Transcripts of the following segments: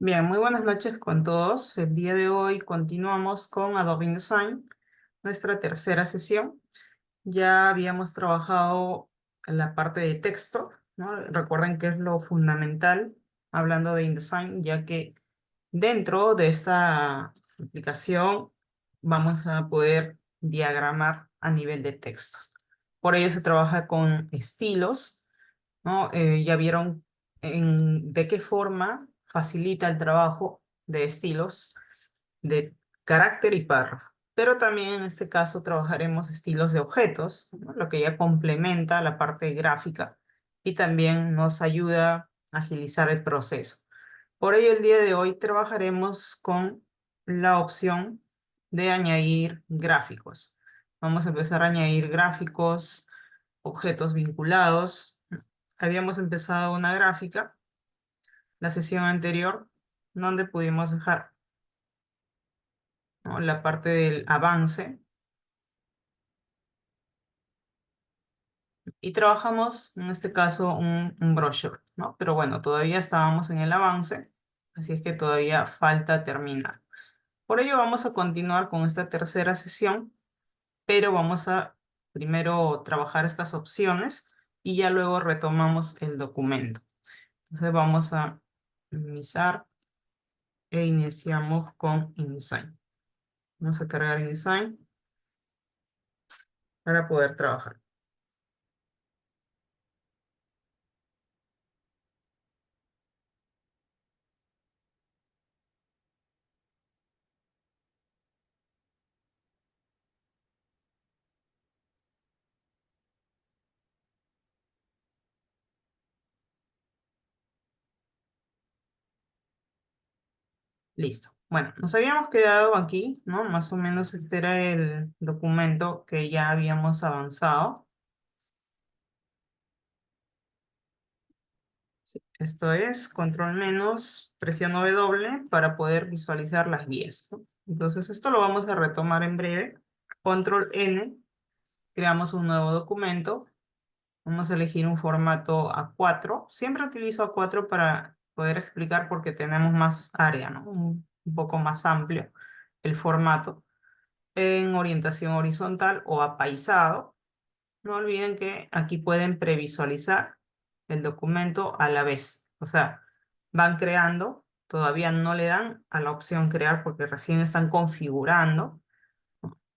Bien, muy buenas noches con todos. El día de hoy continuamos con Adobe InDesign, nuestra tercera sesión. Ya habíamos trabajado en la parte de texto, ¿no? Recuerden que es lo fundamental hablando de InDesign, ya que dentro de esta aplicación vamos a poder diagramar a nivel de textos. Por ello se trabaja con estilos, ¿no? Ya vieron de qué forma facilita el trabajo de estilos, de carácter y párrafo. Pero también en este caso trabajaremos estilos de objetos, ¿no? Lo que ya complementa la parte gráfica y también nos ayuda a agilizar el proceso. Por ello, el día de hoy trabajaremos con la opción de añadir gráficos. Vamos a empezar a añadir gráficos, objetos vinculados. Habíamos empezado una gráfica, la sesión anterior, donde pudimos dejar, ¿no?, la parte del avance y trabajamos, en este caso, un brochure, ¿no? Pero bueno, todavía estábamos en el avance, así es que todavía falta terminar. Por ello vamos a continuar con esta tercera sesión, pero vamos a primero trabajar estas opciones y ya luego retomamos el documento. Entonces vamos a minimizar e iniciamos con InDesign. Vamos a cargar InDesign para poder trabajar. Listo. Bueno, nos habíamos quedado aquí, ¿no? Más o menos este era el documento que ya habíamos avanzado. Sí, esto es control menos, presión W para poder visualizar las guías, ¿no? Entonces esto lo vamos a retomar en breve. Control N, creamos un nuevo documento. Vamos a elegir un formato A4. Siempre utilizo A4 para poder explicar porque tenemos más área, ¿no? Un poco más amplio el formato. En orientación horizontal o apaisado. No olviden que aquí pueden previsualizar el documento a la vez. O sea, van creando, todavía no le dan a la opción crear porque recién están configurando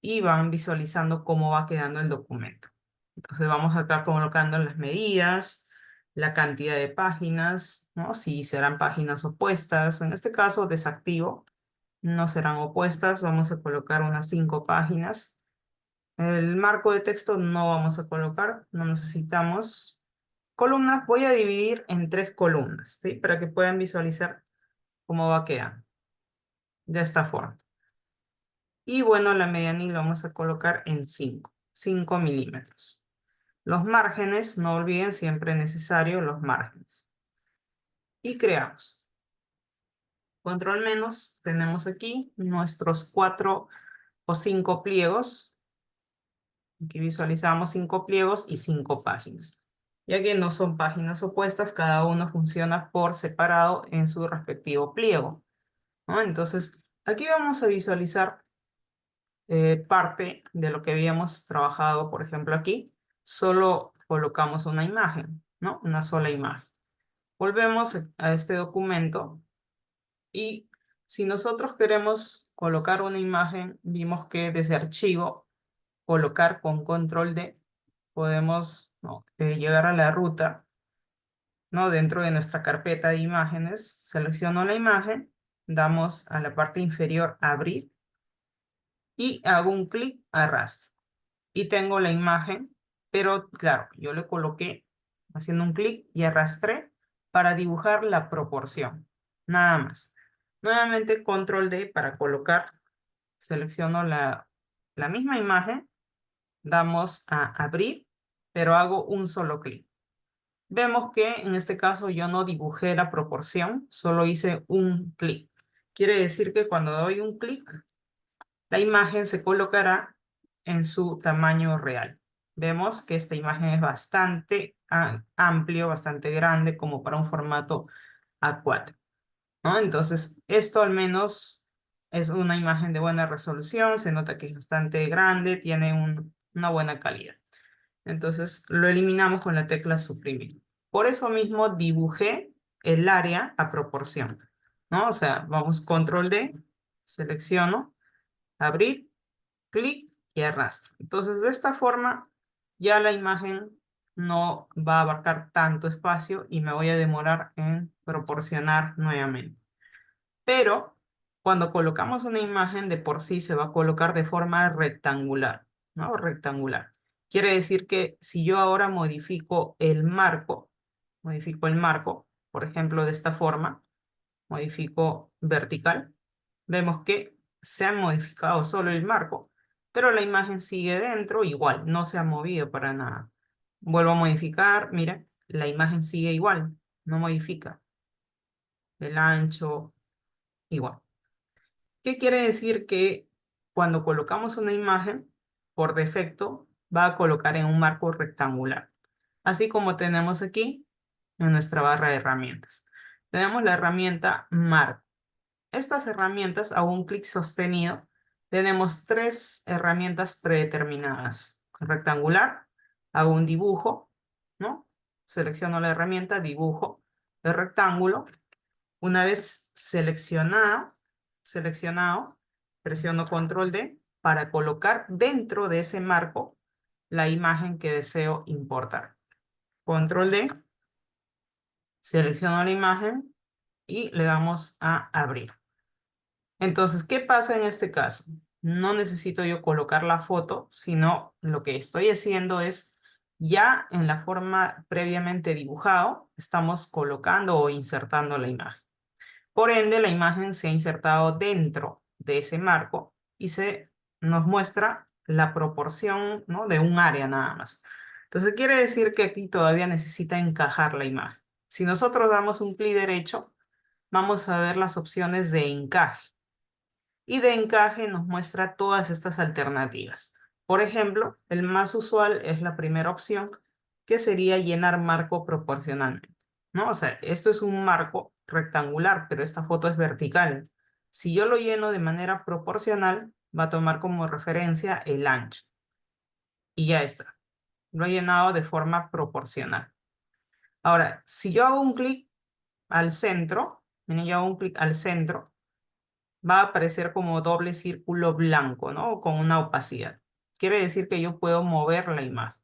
y van visualizando cómo va quedando el documento. Entonces vamos acá colocando las medidas, la cantidad de páginas, ¿no? Si serán páginas opuestas. En este caso desactivo, no serán opuestas. Vamos a colocar unas 5 páginas. El marco de texto no vamos a colocar, no necesitamos columnas. Voy a dividir en 3 columnas, ¿sí? Para que puedan visualizar cómo va quedando. De esta forma. Y bueno, la medianía lo vamos a colocar en 5 milímetros. Los márgenes, no olviden, siempre es necesario los márgenes. Y creamos. Control menos, tenemos aquí nuestros 4 o 5 pliegos. Aquí visualizamos 5 pliegos y 5 páginas. Ya que no son páginas opuestas, cada uno funciona por separado en su respectivo pliego, ¿no? Entonces, aquí vamos a visualizar parte de lo que habíamos trabajado, por ejemplo, aquí. Solo colocamos una imagen, ¿no? Una sola imagen. Volvemos a este documento y si nosotros queremos colocar una imagen, vimos que desde archivo, colocar con control D, podemos, ¿no?, llegar a la ruta, ¿no? Dentro de nuestra carpeta de imágenes, selecciono la imagen, damos a la parte inferior abrir y hago un clic arrastro. Y tengo la imagen, pero claro, yo le coloqué haciendo un clic y arrastré para dibujar la proporción, nada más. Nuevamente control D para colocar, selecciono la misma imagen, damos a abrir, pero hago un solo clic. Vemos que en este caso yo no dibujé la proporción, solo hice un clic. Quiere decir que cuando doy un clic, la imagen se colocará en su tamaño real. Vemos que esta imagen es bastante amplio, bastante grande como para un formato A4. ¿no? Entonces, esto al menos es una imagen de buena resolución, se nota que es bastante grande, tiene una buena calidad. Entonces, lo eliminamos con la tecla suprimir. Por eso mismo dibujé el área a proporción, ¿no? O sea, vamos control D, selecciono, abrir, clic y arrastro. Entonces, de esta forma, ya la imagen no va a abarcar tanto espacio y me voy a demorar en proporcionar nuevamente. Pero cuando colocamos una imagen de por sí se va a colocar de forma rectangular, ¿no? Rectangular. Quiere decir que si yo ahora modifico el marco, por ejemplo, de esta forma, modifico vertical, vemos que se ha modificado solo el marco, pero la imagen sigue dentro igual, no se ha movido para nada. Vuelvo a modificar, mira, la imagen sigue igual, no modifica. El ancho, igual. ¿Qué quiere decir? Que cuando colocamos una imagen, por defecto, va a colocar en un marco rectangular. Así como tenemos aquí en nuestra barra de herramientas. Tenemos la herramienta Marco. Estas herramientas, a un clic sostenido, tenemos tres herramientas predeterminadas. Rectangular, hago un dibujo, ¿no? Selecciono la herramienta, dibujo el rectángulo. Una vez seleccionado, presiono control D para colocar dentro de ese marco la imagen que deseo importar. Control D, selecciono la imagen y le damos a abrir. Entonces, ¿qué pasa en este caso? No necesito yo colocar la foto, sino lo que estoy haciendo es, ya en la forma previamente dibujado, estamos colocando o insertando la imagen. Por ende, la imagen se ha insertado dentro de ese marco y nos muestra la proporción, ¿no? De un área nada más. Entonces, quiere decir que aquí todavía necesita encajar la imagen. Si nosotros damos un clic derecho, vamos a ver las opciones de encaje. Y de encaje nos muestra todas estas alternativas. Por ejemplo, el más usual es la primera opción, que sería llenar marco proporcionalmente, ¿no? O sea, esto es un marco rectangular, pero esta foto es vertical. Si yo lo lleno de manera proporcional, va a tomar como referencia el ancho. Y ya está. Lo he llenado de forma proporcional. Ahora, si yo hago un clic al centro, miren, yo hago un clic al centro, va a aparecer como doble círculo blanco, ¿no? Con una opacidad. Quiere decir que yo puedo mover la imagen,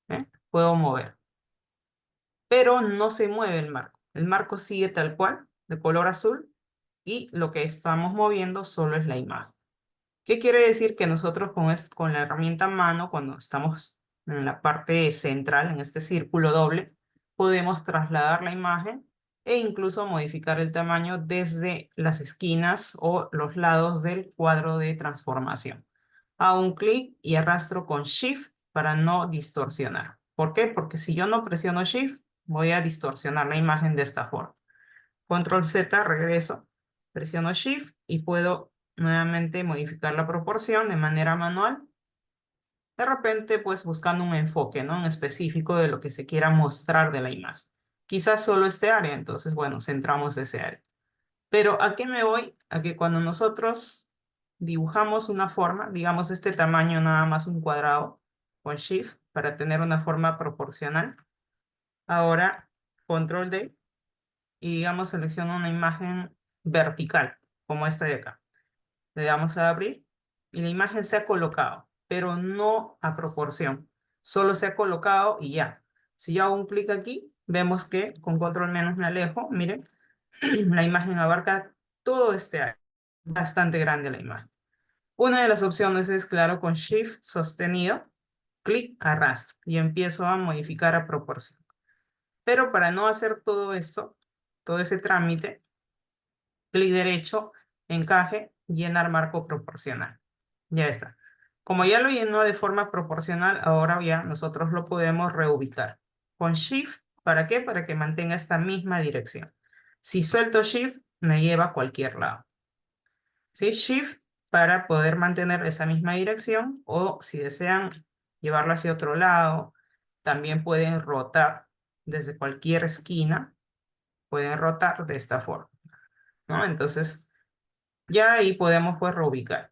¿eh? Puedo mover. Pero no se mueve el marco. El marco sigue tal cual, de color azul, y lo que estamos moviendo solo es la imagen. ¿Qué quiere decir? Que nosotros con la herramienta mano, cuando estamos en la parte central, en este círculo doble, podemos trasladar la imagen e incluso modificar el tamaño desde las esquinas o los lados del cuadro de transformación. Hago un clic y arrastro con Shift para no distorsionar. ¿Por qué? Porque si yo no presiono Shift, voy a distorsionar la imagen de esta forma. Control Z, regreso, presiono Shift y puedo nuevamente modificar la proporción de manera manual. De repente, pues buscando un enfoque, ¿no? En específico de lo que se quiera mostrar de la imagen. Quizás solo este área, entonces, bueno, centramos ese área. Pero ¿a qué me voy? A que cuando nosotros dibujamos una forma, digamos este tamaño nada más un cuadrado, con Shift para tener una forma proporcional. Ahora, Control D, y digamos selecciono una imagen vertical, como esta de acá. Le damos a abrir y la imagen se ha colocado, pero no a proporción. Solo se ha colocado y ya. Si yo hago un clic aquí, vemos que con control menos me alejo. Miren, la imagen abarca todo este área. Bastante grande la imagen. Una de las opciones es, claro, con Shift sostenido, clic, arrastro y empiezo a modificar a proporción. Pero para no hacer todo esto, todo ese trámite, clic derecho, encaje, llenar marco proporcional. Ya está. Como ya lo llenó de forma proporcional, ahora ya nosotros lo podemos reubicar. Con Shift, ¿para qué? Para que mantenga esta misma dirección. Si suelto Shift, me lleva a cualquier lado. ¿Sí? Shift para poder mantener esa misma dirección, o si desean llevarlo hacia otro lado, también pueden rotar desde cualquier esquina, pueden rotar de esta forma. ¿no? Entonces, ya ahí podemos pues reubicar.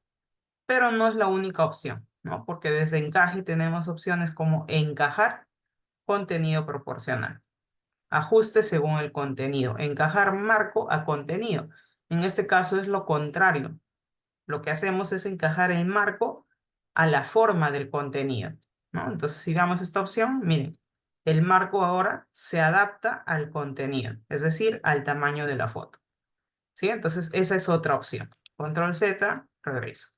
Pero no es la única opción, ¿no? Porque desde encaje tenemos opciones como encajar contenido proporcional, ajuste según el contenido, encajar marco a contenido. En este caso es lo contrario. Lo que hacemos es encajar el marco a la forma del contenido, ¿no? Entonces, si damos esta opción, miren, el marco ahora se adapta al contenido, es decir, al tamaño de la foto, ¿sí? Entonces, esa es otra opción. Control Z, regreso.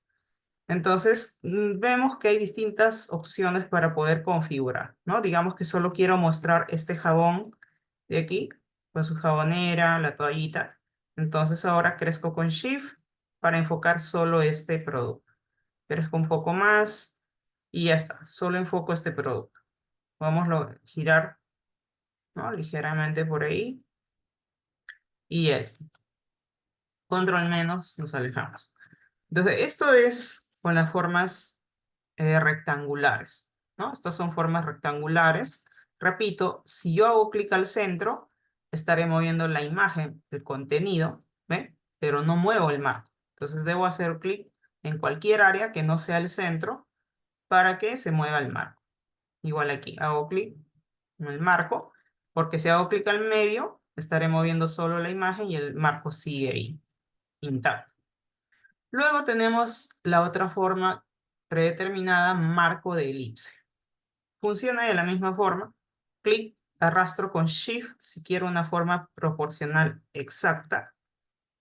Entonces, vemos que hay distintas opciones para poder configurar, ¿no? Digamos que solo quiero mostrar este jabón de aquí, con su jabonera, la toallita. Entonces ahora crezco con Shift para enfocar solo este producto. Crezco un poco más y ya está, solo enfoco este producto. Vamos a girar, ¿no? Ligeramente por ahí y ya está. Control menos, nos alejamos. Entonces, esto es con las formas rectangulares, ¿no? Estas son formas rectangulares. Repito, si yo hago clic al centro, estaré moviendo la imagen del contenido, ¿ve? Pero no muevo el marco. Entonces debo hacer clic en cualquier área que no sea el centro para que se mueva el marco. Igual aquí, hago clic en el marco, porque si hago clic al medio, estaré moviendo solo la imagen y el marco sigue ahí, intacto. Luego tenemos la otra forma predeterminada, marco de elipse. Funciona de la misma forma. Clic, arrastro con Shift si quiero una forma proporcional exacta.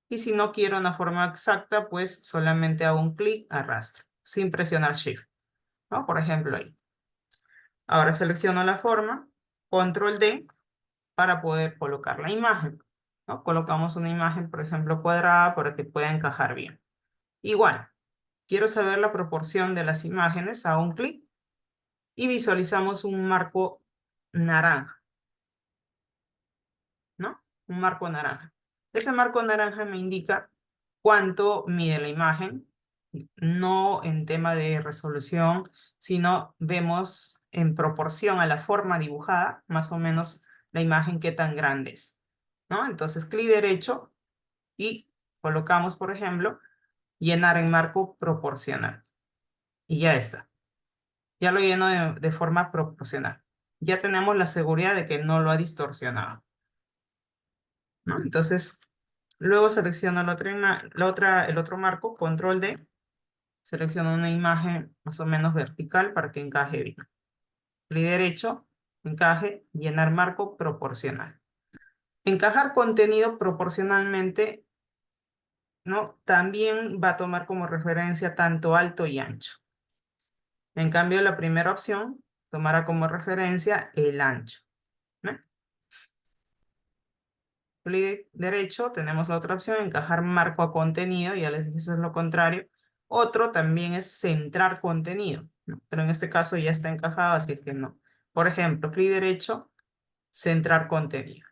Y si no quiero una forma exacta, pues solamente hago un clic, arrastro, sin presionar Shift, ¿no? Por ejemplo, ahí. Ahora selecciono la forma, Control D, para poder colocar la imagen, ¿no? Colocamos una imagen, por ejemplo, cuadrada para que pueda encajar bien. Igual, quiero saber la proporción de las imágenes, hago un clic y visualizamos un marco naranja, ¿no? Un marco naranja. Ese marco naranja me indica cuánto mide la imagen, no en tema de resolución, sino vemos en proporción a la forma dibujada, más o menos la imagen qué tan grande es, ¿no? Entonces, clic derecho y colocamos, por ejemplo, llenar en marco proporcional. Y ya está. Ya lo lleno de forma proporcional. Ya tenemos la seguridad de que no lo ha distorsionado, ¿no? Entonces, luego selecciono el otro marco, control D, selecciono una imagen más o menos vertical para que encaje bien. Clic derecho, encaje, llenar marco proporcional. Encajar contenido proporcionalmente, ¿no? También va a tomar como referencia tanto alto y ancho. En cambio, la primera opción tomará como referencia el ancho, ¿no? Clic derecho, tenemos la otra opción, encajar marco a contenido, ya les dije eso es lo contrario. Otro también es centrar contenido, ¿no? Pero en este caso ya está encajado, así que no. Por ejemplo, clic derecho, centrar contenido,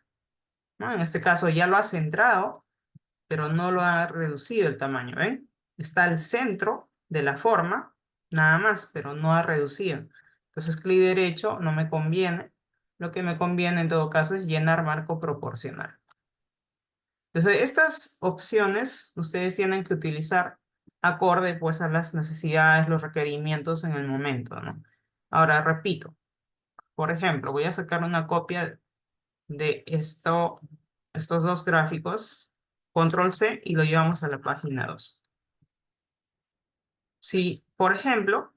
¿no? En este caso ya lo ha centrado, pero no lo ha reducido el tamaño, ¿ven? Está al centro de la forma, nada más, pero no ha reducido. Entonces, clic derecho no me conviene. Lo que me conviene en todo caso es llenar marco proporcional. Entonces, estas opciones ustedes tienen que utilizar acorde pues a las necesidades, los requerimientos en el momento, ¿no? Ahora, repito, por ejemplo, voy a sacar una copia de estos dos gráficos, control C, y lo llevamos a la página 2. Si, por ejemplo,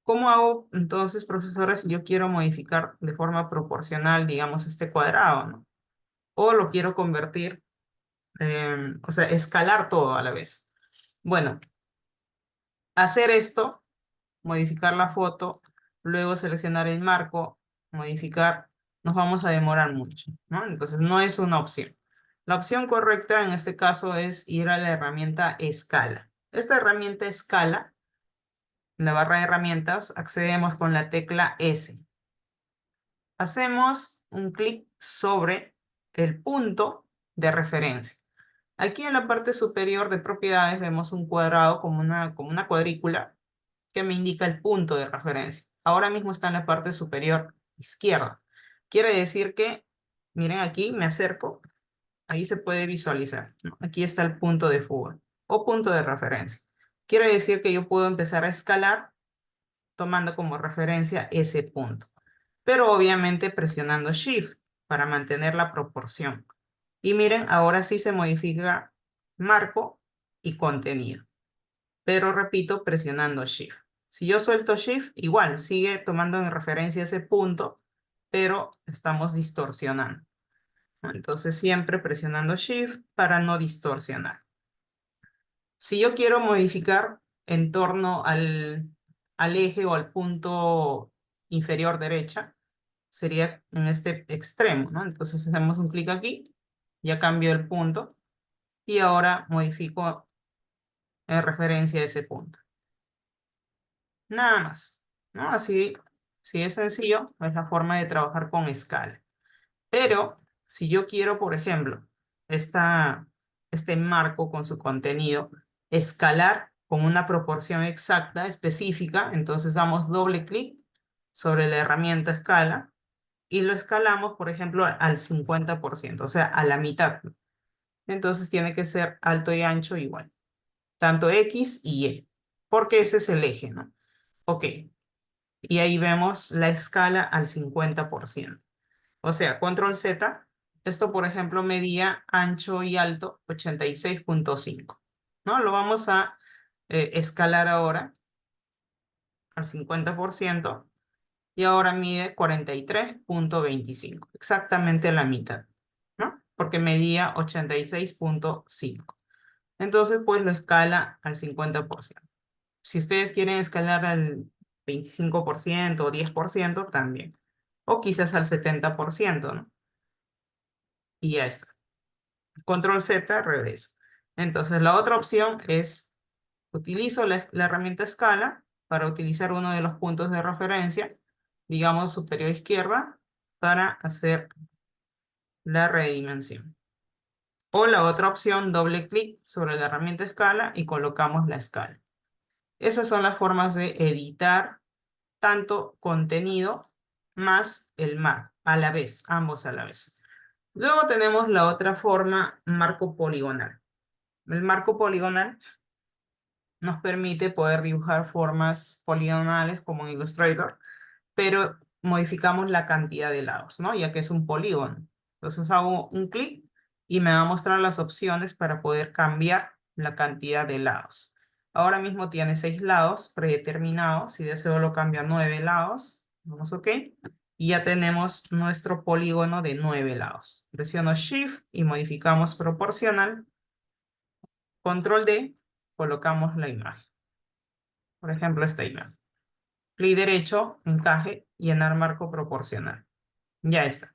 ¿cómo hago entonces, profesora, si yo quiero modificar de forma proporcional, digamos, este cuadrado, ¿no? O lo quiero convertir, o sea, escalar todo a la vez. Bueno, hacer esto, modificar la foto, luego seleccionar el marco, modificar, nos vamos a demorar mucho, ¿no? Entonces no es una opción. La opción correcta en este caso es ir a la herramienta escala. Esta herramienta escala, en la barra de herramientas, accedemos con la tecla S. Hacemos un clic sobre el punto de referencia. Aquí en la parte superior de propiedades vemos un cuadrado como una cuadrícula que me indica el punto de referencia. Ahora mismo está en la parte superior izquierda. Quiere decir que, miren aquí, me acerco Ahí se puede visualizar, ¿no? Aquí está el punto de fuga o punto de referencia. Quiere decir que yo puedo empezar a escalar tomando como referencia ese punto, pero obviamente presionando Shift para mantener la proporción. Y miren, ahora sí se modifica marco y contenido, pero repito, presionando Shift. Si yo suelto Shift, igual sigue tomando en referencia ese punto, pero estamos distorsionando, ¿no? Entonces siempre presionando Shift para no distorsionar. Si yo quiero modificar en torno al eje o al punto inferior derecha, sería en este extremo, ¿no? Entonces hacemos un clic aquí, ya cambio el punto y ahora modifico en referencia a ese punto. Nada más, ¿no? Así, si es sencillo, es la forma de trabajar con escala. Pero si yo quiero, por ejemplo, este marco con su contenido, escalar con una proporción exacta, específica, entonces damos doble clic sobre la herramienta escala y lo escalamos, por ejemplo, al 50%, o sea, a la mitad. Entonces tiene que ser alto y ancho igual, tanto X y Y, porque ese es el eje, ¿no? Ok, y ahí vemos la escala al 50%. O sea, control Z, esto por ejemplo medía ancho y alto 86.5, ¿no? Lo vamos a escalar ahora al 50% y ahora mide 43.25, exactamente la mitad, ¿no? Porque medía 86.5. Entonces, pues lo escala al 50%. Si ustedes quieren escalar al 25% o 10%, también. O quizás al 70%, ¿no? Y ya está. Control Z, regreso. Entonces, la otra opción es, utilizo la herramienta escala para utilizar uno de los puntos de referencia, digamos superior izquierda, para hacer la redimensión. O la otra opción, doble clic sobre la herramienta escala y colocamos la escala. Esas son las formas de editar tanto contenido más el marco, a la vez, ambos a la vez. Luego tenemos la otra forma, marco poligonal. El marco poligonal nos permite poder dibujar formas poligonales como en Illustrator, pero modificamos la cantidad de lados, ¿no? Ya que es un polígono. Entonces hago un clic y me va a mostrar las opciones para poder cambiar la cantidad de lados. Ahora mismo tiene 6 lados predeterminados. Si deseo lo cambio a 9 lados. Vamos OK. Y ya tenemos nuestro polígono de 9 lados. Presiono Shift y modificamos proporcional. Control D, colocamos la imagen. Por ejemplo, esta imagen. Clic derecho, encaje, llenar marco proporcional. Ya está.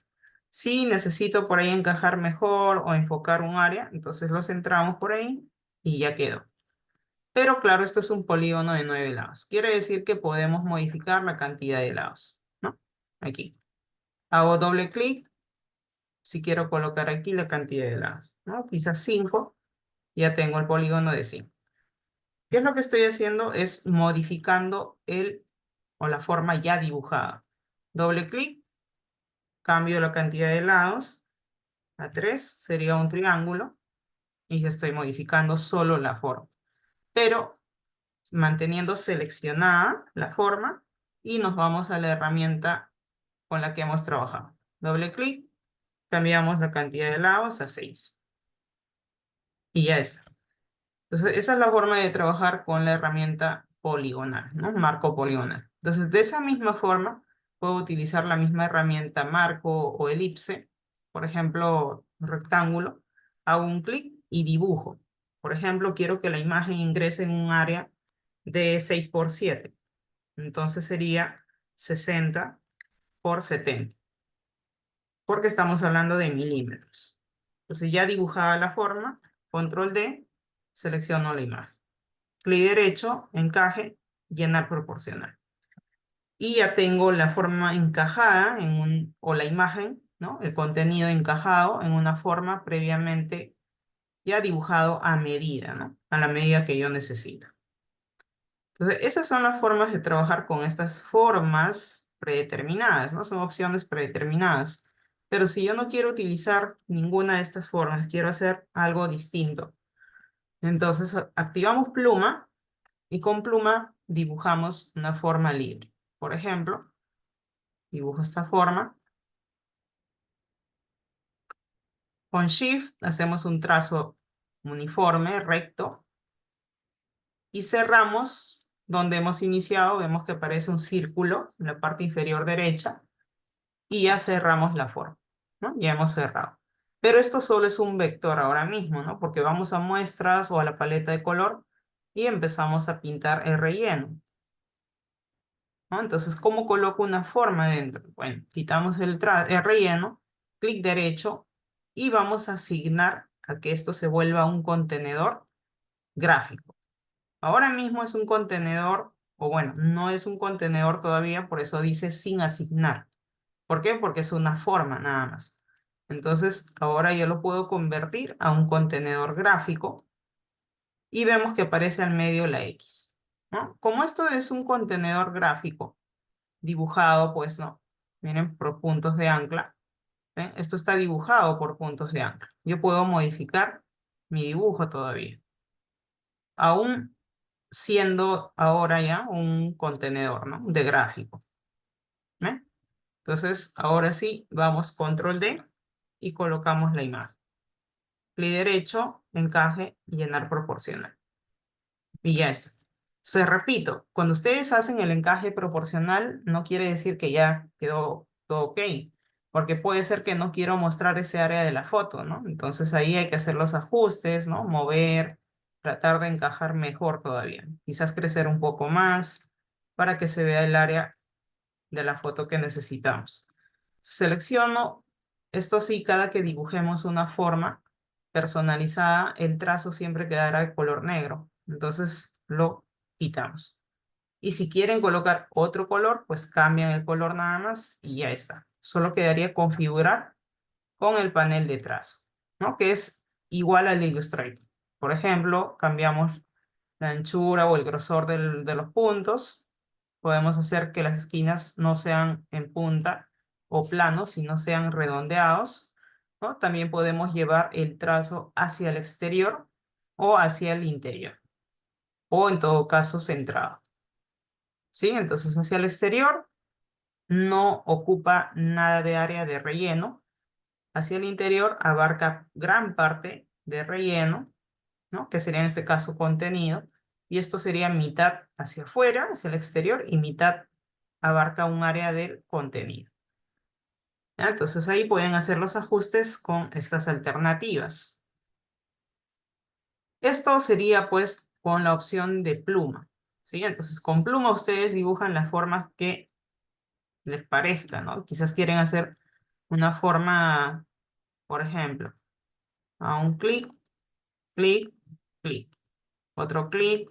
Si necesito por ahí encajar mejor o enfocar un área, entonces lo centramos por ahí y ya quedó. Pero claro, esto es un polígono de 9 lados. Quiere decir que podemos modificar la cantidad de lados, ¿no? Aquí. Hago doble clic si quiero colocar aquí la cantidad de lados, ¿no? Quizás 5. Ya tengo el polígono de 5. ¿Qué es lo que estoy haciendo? Es modificando o la forma ya dibujada. Doble clic, cambio la cantidad de lados a 3, sería un triángulo, y ya estoy modificando solo la forma. Pero manteniendo seleccionada la forma, y nos vamos a la herramienta con la que hemos trabajado. Doble clic, cambiamos la cantidad de lados a 6. Y ya está. Entonces, esa es la forma de trabajar con la herramienta poligonal, ¿no? Marco poligonal. Entonces, de esa misma forma, puedo utilizar la misma herramienta marco o elipse. Por ejemplo, rectángulo. Hago un clic y dibujo. Por ejemplo, quiero que la imagen ingrese en un área de 6 por 7. Entonces sería 60 por 70. Porque estamos hablando de milímetros. Entonces, ya dibujada la forma, control D, selecciono la imagen. Clic derecho, encaje, llenar proporcional. Y ya tengo la forma encajada o la imagen, ¿no? El contenido encajado en una forma previamente ya dibujado a medida, ¿no? A la medida que yo necesito. Entonces, esas son las formas de trabajar con estas formas predeterminadas, ¿no? Son opciones predeterminadas. Pero si yo no quiero utilizar ninguna de estas formas, quiero hacer algo distinto. Entonces activamos pluma y con pluma dibujamos una forma libre. Por ejemplo, dibujo esta forma. Con Shift hacemos un trazo uniforme, recto, y cerramos donde hemos iniciado. Vemos que aparece un círculo en la parte inferior derecha y ya cerramos la forma, ¿no? Ya hemos cerrado. Pero esto solo es un vector ahora mismo, ¿no? Porque vamos a muestras o a la paleta de color y empezamos a pintar el relleno, ¿no? Entonces, ¿cómo coloco una forma dentro? Bueno, quitamos el relleno, clic derecho y vamos a asignar a que esto se vuelva un contenedor gráfico. Ahora mismo es un contenedor, o bueno, no es un contenedor todavía, por eso dice sin asignar. ¿Por qué? Porque es una forma nada más. Entonces, ahora yo lo puedo convertir a un contenedor gráfico y vemos que aparece al medio la X, ¿no? Como esto es un contenedor gráfico dibujado, pues no, miren, por puntos de ancla. ¿Ven? Esto está dibujado por puntos de ancla. Yo puedo modificar mi dibujo todavía, aún siendo ahora ya un contenedor, ¿no? De gráfico. ¿Ven? Entonces, ahora sí, vamos control D y colocamos la imagen. Clic derecho, encaje, llenar proporcional. Y ya está. Se repito, cuando ustedes hacen el encaje proporcional, no quiere decir que ya quedó todo ok, porque puede ser que no quiero mostrar ese área de la foto, ¿no? Entonces ahí hay que hacer los ajustes, ¿no? Mover, tratar de encajar mejor todavía. Quizás crecer un poco más para que se vea el área de la foto que necesitamos. Selecciono, esto sí, cada que dibujemos una forma personalizada, el trazo siempre quedará de color negro. Entonces lo quitamos. Y si quieren colocar otro color, pues cambian el color nada más y ya está. Solo quedaría configurar con el panel de trazo, ¿no? Que es igual al de Illustrator. Por ejemplo, cambiamos la anchura o el grosor de los puntos. Podemos hacer que las esquinas no sean en punta o planos, sino sean redondeados, ¿no? También podemos llevar el trazo hacia el exterior o hacia el interior, o en todo caso centrado. ¿Sí? Entonces hacia el exterior no ocupa nada de área de relleno. Hacia el interior abarca gran parte de relleno, ¿no? Que sería en este caso contenido, y esto sería mitad hacia afuera, hacia el exterior, y mitad abarca un área del contenido. ¿Ya? Entonces ahí pueden hacer los ajustes con estas alternativas. Esto sería pues con la opción de pluma, ¿sí? Entonces con pluma ustedes dibujan las formas que les parezca, ¿no? Quizás quieren hacer una forma, por ejemplo, a un clic, clic, clic, otro clic,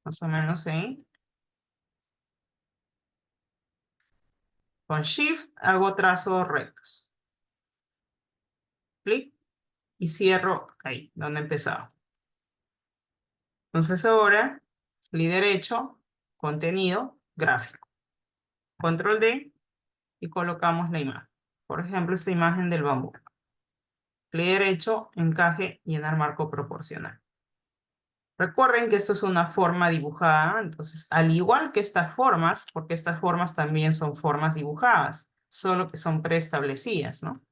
más o menos ahí. Con Shift hago trazos rectos. Clic y cierro ahí, donde empezaba. Entonces ahora, clic derecho, contenido, gráfico. Control D y colocamos la imagen. Por ejemplo, esta imagen del bambú. Clic derecho, encaje, llenar marco proporcional. Recuerden que esto es una forma dibujada, entonces al igual que estas formas, porque estas formas también son formas dibujadas, solo que son preestablecidas, ¿no?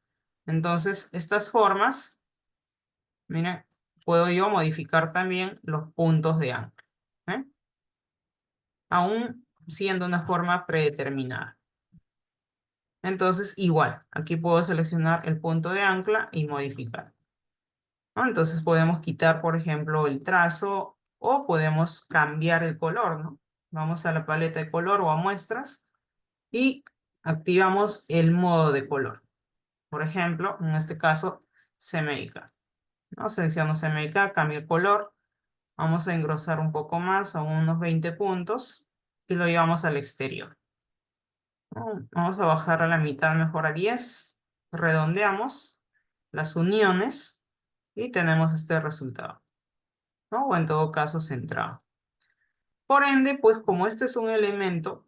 Entonces, estas formas, miren, puedo yo modificar también los puntos de ancla, ¿eh? Aún siendo una forma predeterminada. Entonces, igual, aquí puedo seleccionar el punto de ancla y modificar, ¿no? Entonces podemos quitar, por ejemplo, el trazo o podemos cambiar el color, ¿no? Vamos a la paleta de color o a muestras y activamos el modo de color. Por ejemplo, en este caso, CMYK, ¿no? Selecciono CMYK, cambio el color. Vamos a engrosar un poco más, a unos 20 puntos, y lo llevamos al exterior, ¿no? Vamos a bajar a la mitad, mejor a 10. Redondeamos las uniones y tenemos este resultado, ¿no? O en todo caso centrado. Por ende, pues como este es un elemento,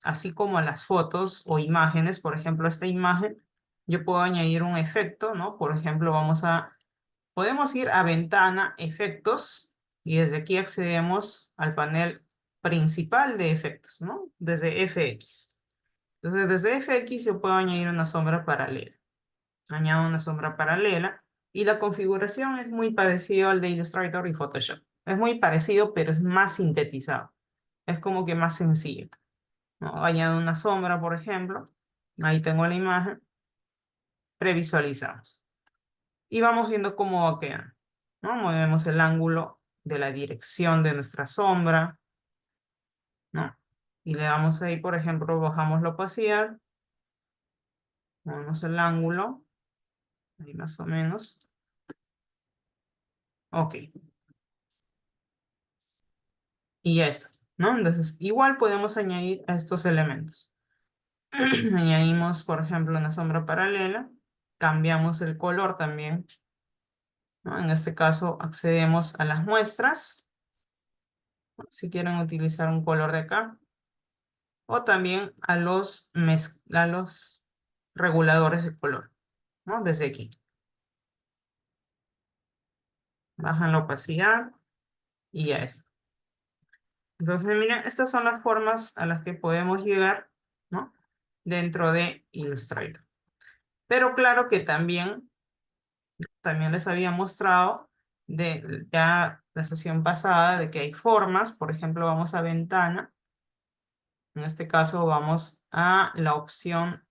así como a las fotos o imágenes, por ejemplo, esta imagen, yo puedo añadir un efecto, ¿no? Por ejemplo, podemos ir a ventana, efectos, y desde aquí accedemos al panel principal de efectos, ¿no? Desde FX. Entonces, desde FX yo puedo añadir una sombra paralela. Añado una sombra paralela y la configuración es muy parecido al de Illustrator y Photoshop. Es muy parecido, pero es más sintetizado. Es como que más sencillo, ¿no? Añado una sombra, por ejemplo. Ahí tengo la imagen. Previsualizamos. Y vamos viendo cómo va quedando, ¿no? Movemos el ángulo de la dirección de nuestra sombra, ¿no? Y le damos ahí, por ejemplo, bajamos la opacidad. Movemos el ángulo. Ahí más o menos. Ok. Y ya está, ¿no? Entonces, igual podemos añadir a estos elementos. Añadimos, por ejemplo, una sombra paralela. Cambiamos el color también, ¿no? En este caso, accedemos a las muestras, ¿no? Si quieren utilizar un color de acá. O también a los reguladores de color, ¿no? Desde aquí. Bajan la opacidad y ya está. Entonces, miren, estas son las formas a las que podemos llegar, ¿no? Dentro de Illustrator. Pero claro que también les había mostrado de ya la sesión pasada de que hay formas. Por ejemplo, vamos a ventana. En este caso vamos a la opción,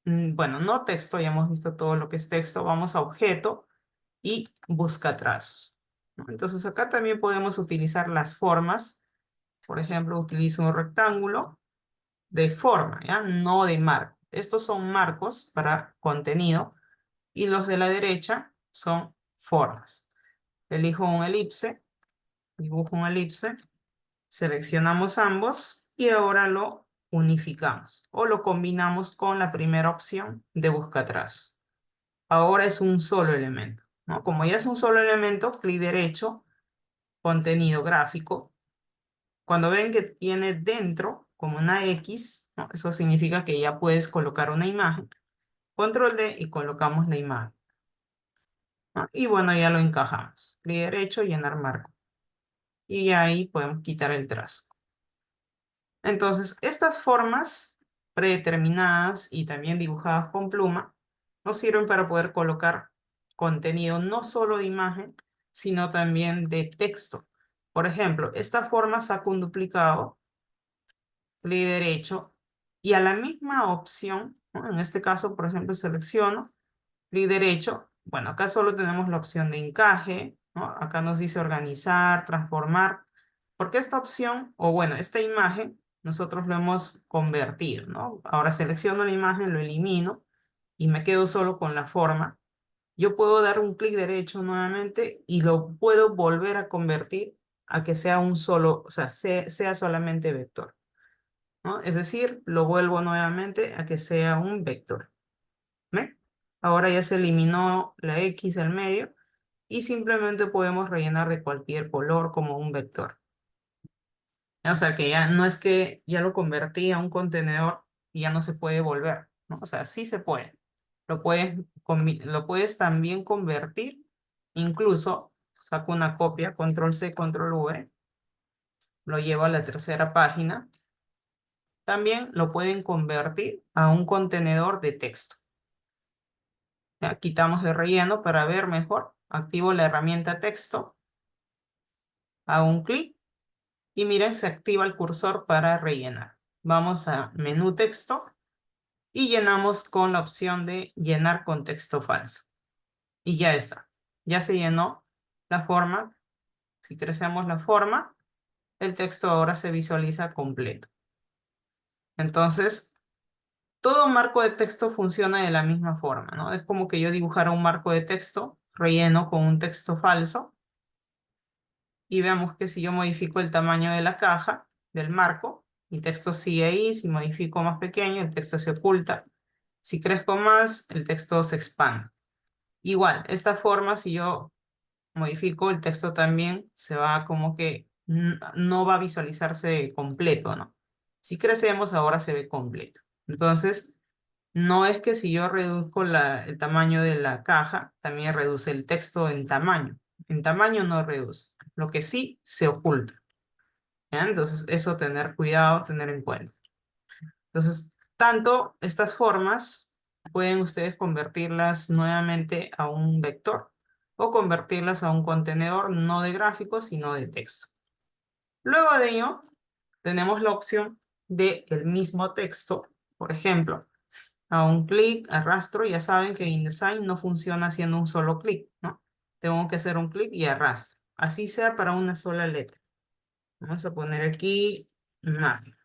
bueno, no texto, ya hemos visto todo lo que es texto. Vamos a objeto y busca trazos, ¿no? Entonces acá también podemos utilizar las formas. Por ejemplo, utilizo un rectángulo de forma, ¿ya? No de marco. Estos son marcos para contenido y los de la derecha son formas. Elijo un elipse, dibujo un elipse, seleccionamos ambos y ahora lo unificamos o lo combinamos con la primera opción de buscatrazos. Ahora es un solo elemento, ¿no? Como ya es un solo elemento, clic derecho, contenido gráfico. Cuando ven que tiene dentro como una X, ¿no? Eso significa que ya puedes colocar una imagen. Control D y colocamos la imagen, ¿no? Y bueno, ya lo encajamos. Clic derecho, llenar marco. Y ahí podemos quitar el trazo. Entonces, estas formas predeterminadas y también dibujadas con pluma nos sirven para poder colocar contenido no solo de imagen, sino también de texto. Por ejemplo, esta forma saca un duplicado, clic derecho, y a la misma opción, ¿no? En este caso, por ejemplo, selecciono, clic derecho. Bueno, acá solo tenemos la opción de encaje, ¿no? Acá nos dice organizar, transformar. Porque esta opción, o bueno, esta imagen, nosotros lo hemos convertido, ¿no? Ahora selecciono la imagen, lo elimino y me quedo solo con la forma. Yo puedo dar un clic derecho nuevamente y lo puedo volver a convertir a que sea un solo, o sea, sea solamente vector, ¿no? Es decir, lo vuelvo nuevamente a que sea un vector. ¿Ve? Ahora ya se eliminó la X al medio y simplemente podemos rellenar de cualquier color como un vector. O sea que ya no es que ya lo convertí a un contenedor y ya no se puede volver, ¿no? O sea, sí se puede. Lo puedes también convertir, incluso saco una copia, control C, control V, lo llevo a la tercera página. También lo pueden convertir a un contenedor de texto. Ya, quitamos el relleno para ver mejor. Activo la herramienta texto, hago un clic y miren, se activa el cursor para rellenar. Vamos a menú texto y llenamos con la opción de llenar con texto falso. Y ya está. Ya se llenó la forma. Si crecemos la forma, el texto ahora se visualiza completo. Entonces, todo marco de texto funciona de la misma forma, ¿no? Es como que yo dibujara un marco de texto, relleno con un texto falso, y veamos que si yo modifico el tamaño de la caja, del marco, mi texto sigue ahí. Si modifico más pequeño, el texto se oculta. Si crezco más, el texto se expande. Igual, esta forma, si yo modifico el texto también, se va como que no va a visualizarse completo, ¿no? Si crecemos, ahora se ve completo. Entonces, no es que si yo reduzco el tamaño de la caja, también reduce el texto en tamaño. En tamaño no reduce. Lo que sí se oculta. ¿Ya? Entonces, eso tener cuidado, tener en cuenta. Entonces, tanto estas formas pueden ustedes convertirlas nuevamente a un vector o convertirlas a un contenedor no de gráficos, sino de texto. Luego de ello, tenemos la opción de el mismo texto. Por ejemplo, a un clic, arrastro. Ya saben que InDesign no funciona haciendo un solo clic, ¿no? Tengo que hacer un clic y arrastro. Así sea para una sola letra. Vamos a poner aquí imagen.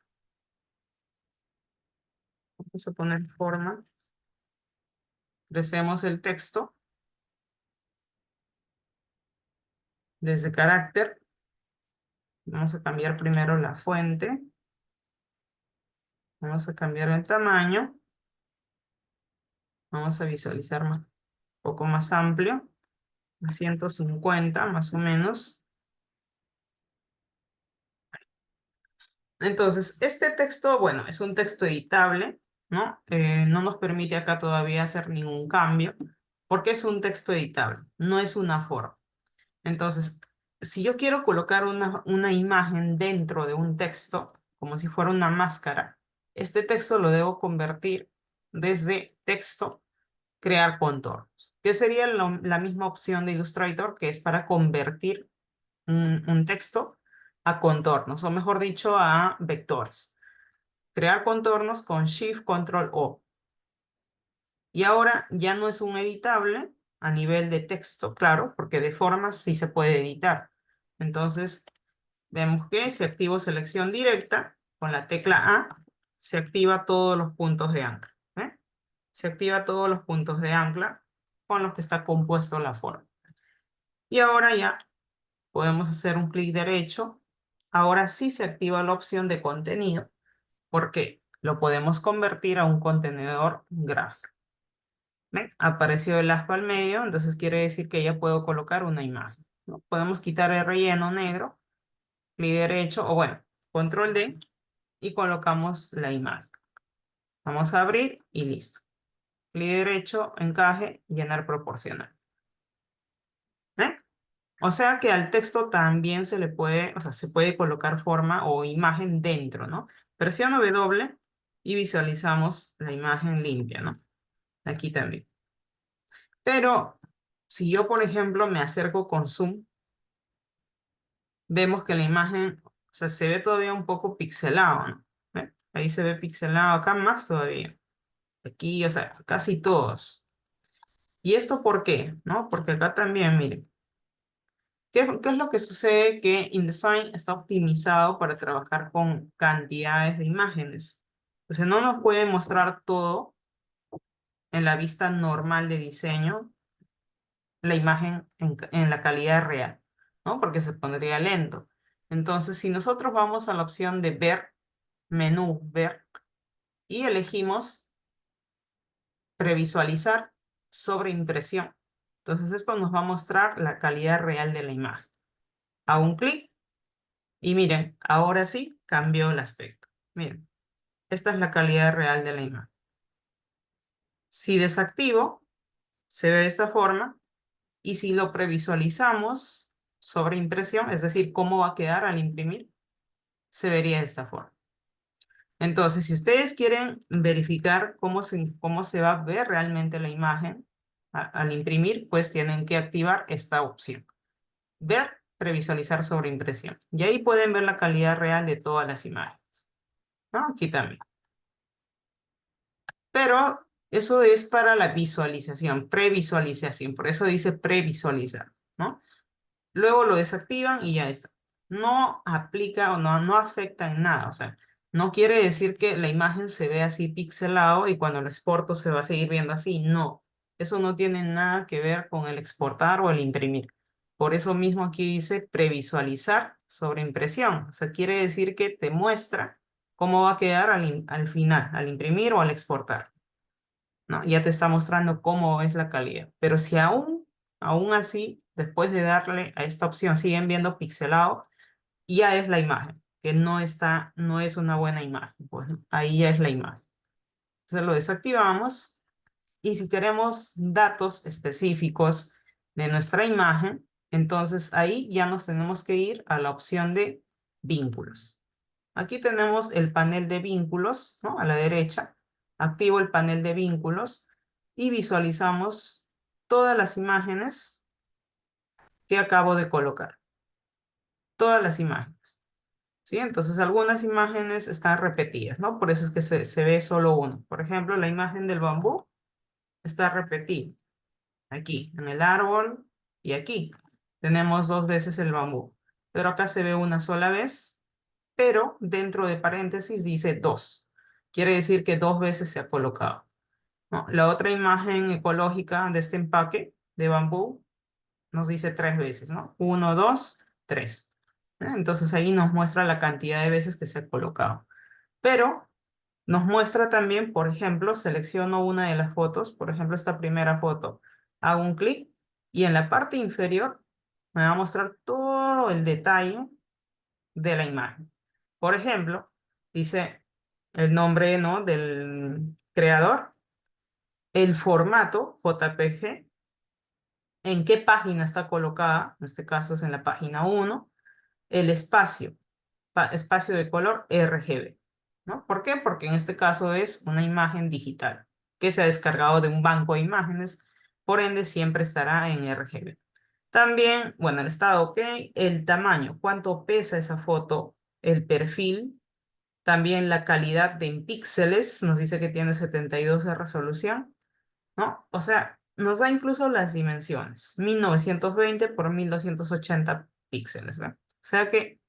Vamos a poner forma. Crecemos el texto desde carácter. Vamos a cambiar primero la fuente. Vamos a cambiar el tamaño. Vamos a visualizar un poco más amplio. A 150 más o menos. Entonces, este texto, bueno, es un texto editable, ¿no? No nos permite acá todavía hacer ningún cambio, porque es un texto editable, no es una forma. Entonces, si yo quiero colocar una imagen dentro de un texto, como si fuera una máscara, este texto lo debo convertir desde texto, crear contornos, que sería la misma opción de Illustrator, que es para convertir un texto a contornos, o mejor dicho, a vectores. Crear contornos con Shift Control O. Y ahora ya no es un editable a nivel de texto, claro, porque de formas sí se puede editar. Entonces, vemos que si activo selección directa, con la tecla A, se activa todos los puntos de ancla. ¿Eh? Se activa todos los puntos de ancla con los que está compuesto la forma. Y ahora ya podemos hacer un clic derecho. Ahora sí se activa la opción de contenido, porque lo podemos convertir a un contenedor gráfico. ¿Ven? Apareció el aspa al medio, entonces quiere decir que ya puedo colocar una imagen, ¿no? Podemos quitar el relleno negro, clic derecho, o bueno, control D, y colocamos la imagen. Vamos a abrir y listo. Clic derecho, encaje, llenar proporcional. ¿Ven? O sea que al texto también se le puede, o sea, se puede colocar forma o imagen dentro, ¿no? Presiono W y visualizamos la imagen limpia, ¿no? Aquí también. Pero si yo, por ejemplo, me acerco con zoom, vemos que la imagen, o sea, se ve todavía un poco pixelado, ¿no? ¿Ven? Ahí se ve pixelado, acá más todavía. Aquí, o sea, casi todos. ¿Y esto por qué? ¿No? Porque acá también, miren. ¿Qué es lo que sucede? Que InDesign está optimizado para trabajar con cantidades de imágenes. Entonces no nos puede mostrar todo en la vista normal de diseño, la imagen en la calidad real, ¿no? Porque se pondría lento. Entonces, si nosotros vamos a la opción de ver, menú, ver, y elegimos previsualizar sobre impresión. Entonces esto nos va a mostrar la calidad real de la imagen. Hago un clic y miren, ahora sí cambió el aspecto. Miren, esta es la calidad real de la imagen. Si desactivo, se ve de esta forma. Y si lo previsualizamos sobre impresión, es decir, cómo va a quedar al imprimir, se vería de esta forma. Entonces, si ustedes quieren verificar cómo se va a ver realmente la imagen al imprimir, pues tienen que activar esta opción. Ver, previsualizar sobre impresión. Y ahí pueden ver la calidad real de todas las imágenes, ¿no? Aquí también. Pero eso es para la visualización, previsualización. Por eso dice previsualizar, ¿no? Luego lo desactivan y ya está. No aplica o no afecta en nada. O sea, no quiere decir que la imagen se vea así pixelado y cuando lo exporto se va a seguir viendo así. No, eso no tiene nada que ver con el exportar o el imprimir. Por eso mismo aquí dice previsualizar sobre impresión. O sea, quiere decir que te muestra cómo va a quedar al final, al imprimir o al exportar, ¿no? Ya te está mostrando cómo es la calidad. Pero si aún así, después de darle a esta opción, siguen viendo pixelado, ya es la imagen que no es una buena imagen. Pues, ¿no? Ahí ya es la imagen. Entonces lo desactivamos. Y si queremos datos específicos de nuestra imagen, entonces ahí ya nos tenemos que ir a la opción de vínculos. Aquí tenemos el panel de vínculos, ¿no? A la derecha. Activo el panel de vínculos y visualizamos todas las imágenes que acabo de colocar. Todas las imágenes. ¿Sí? Entonces algunas imágenes están repetidas, ¿no? Por eso es que se ve solo uno. Por ejemplo, la imagen del bambú está repetida. Aquí, en el árbol y aquí. Tenemos dos veces el bambú. Pero acá se ve una sola vez, pero dentro de paréntesis dice dos. Quiere decir que dos veces se ha colocado, ¿no? La otra imagen ecológica de este empaque de bambú nos dice tres veces, ¿no? Uno, dos, tres. Entonces ahí nos muestra la cantidad de veces que se ha colocado. Pero nos muestra también, por ejemplo, selecciono una de las fotos, por ejemplo, esta primera foto. Hago un clic y en la parte inferior me va a mostrar todo el detalle de la imagen. Por ejemplo, dice el nombre, ¿no?, del creador, el formato JPG, en qué página está colocada, en este caso es en la página 1, el espacio, espacio de color RGB, ¿no? ¿Por qué? Porque en este caso es una imagen digital que se ha descargado de un banco de imágenes, por ende siempre estará en RGB. También, bueno, el estado OK, el tamaño, cuánto pesa esa foto, el perfil, también la calidad de en píxeles, nos dice que tiene 72 de resolución, ¿no? O sea, nos da incluso las dimensiones, 1920 por 1280 píxeles, ¿no? O sea que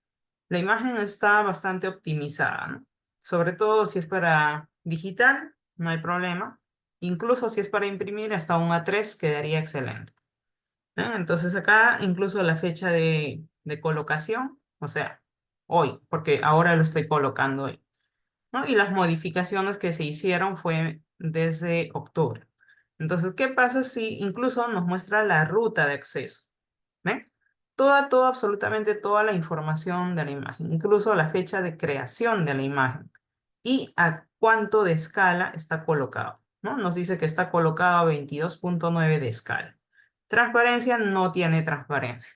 la imagen está bastante optimizada, ¿no? Sobre todo si es para digital, no hay problema. Incluso si es para imprimir, hasta un A3 quedaría excelente. Entonces acá incluso la fecha de colocación, o sea, hoy, porque ahora lo estoy colocando hoy, ¿no? Y las modificaciones que se hicieron fue desde octubre. Entonces, ¿qué pasa si incluso nos muestra la ruta de acceso? ¿Ven? Toda, absolutamente toda la información de la imagen, incluso la fecha de creación de la imagen y a cuánto de escala está colocado, ¿no? Nos dice que está colocado a 22.9 de escala. Transparencia no tiene transparencia.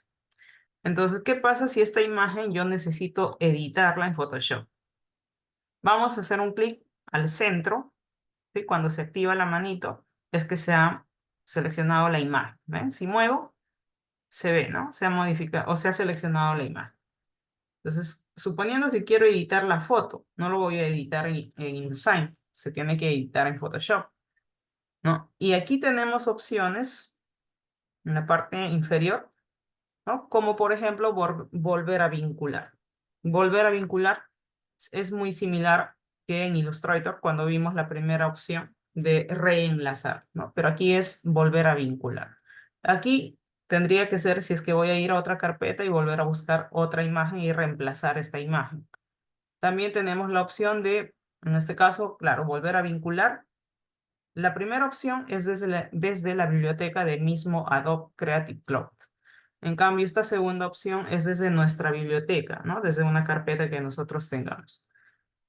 Entonces, ¿qué pasa si esta imagen yo necesito editarla en Photoshop? Vamos a hacer un clic al centro, ¿sí? Cuando se activa la manito, es que se ha seleccionado la imagen. ¿Ven? Si muevo, se ve, ¿no? Se ha modificado o se ha seleccionado la imagen. Entonces, suponiendo que quiero editar la foto, no lo voy a editar en InDesign, se tiene que editar en Photoshop, ¿no? Y aquí tenemos opciones en la parte inferior, ¿no? Como por ejemplo, volver a vincular. Volver a vincular es muy similar que en Illustrator cuando vimos la primera opción de reenlazar, ¿no? Pero aquí es volver a vincular. Aquí tendría que ser si es que voy a ir a otra carpeta y volver a buscar otra imagen y reemplazar esta imagen. También tenemos la opción de, en este caso, claro, volver a vincular. La primera opción es desde la biblioteca del mismo Adobe Creative Cloud. En cambio, esta segunda opción es desde nuestra biblioteca, ¿no? Desde una carpeta que nosotros tengamos.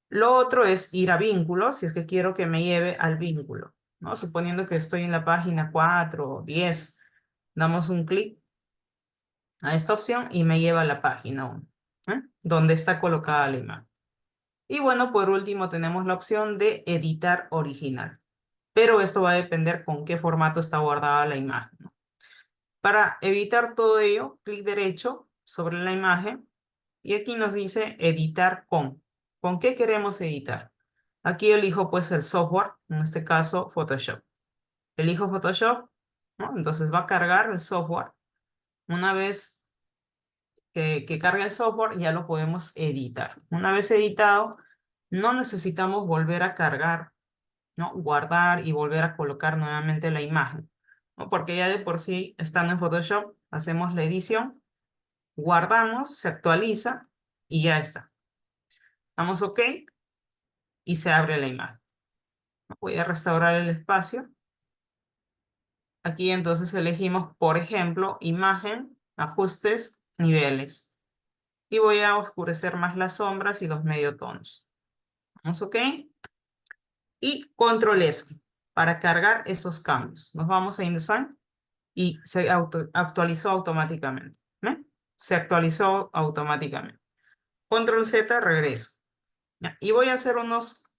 Lo otro es ir a vínculos, si es que quiero que me lleve al vínculo, ¿no? Suponiendo que estoy en la página 4 o 10, damos un clic a esta opción y me lleva a la página 1, donde está colocada la imagen. Y bueno, por último tenemos la opción de editar original, pero esto va a depender con qué formato está guardada la imagen, ¿no? Para evitar todo ello, clic derecho sobre la imagen y aquí nos dice editar con. ¿Con qué queremos editar? Aquí elijo pues el software, en este caso Photoshop. Elijo Photoshop, ¿no? Entonces va a cargar el software. Una vez que cargue el software ya lo podemos editar. Una vez editado, no necesitamos volver a cargar, ¿no? Guardar y volver a colocar nuevamente la imagen, ¿no? Porque ya de por sí, estando en Photoshop, hacemos la edición, guardamos, se actualiza y ya está. Damos OK y se abre la imagen. Voy a restaurar el espacio. Aquí entonces elegimos, por ejemplo, imagen, ajustes, niveles. Y voy a oscurecer más las sombras y los mediotonos. Vamos, ok. Y control S para cargar esos cambios. Nos vamos a InDesign y se actualizó automáticamente. ¿Ve? Se actualizó automáticamente. Control Z, regreso. Ya, y voy a hacer unos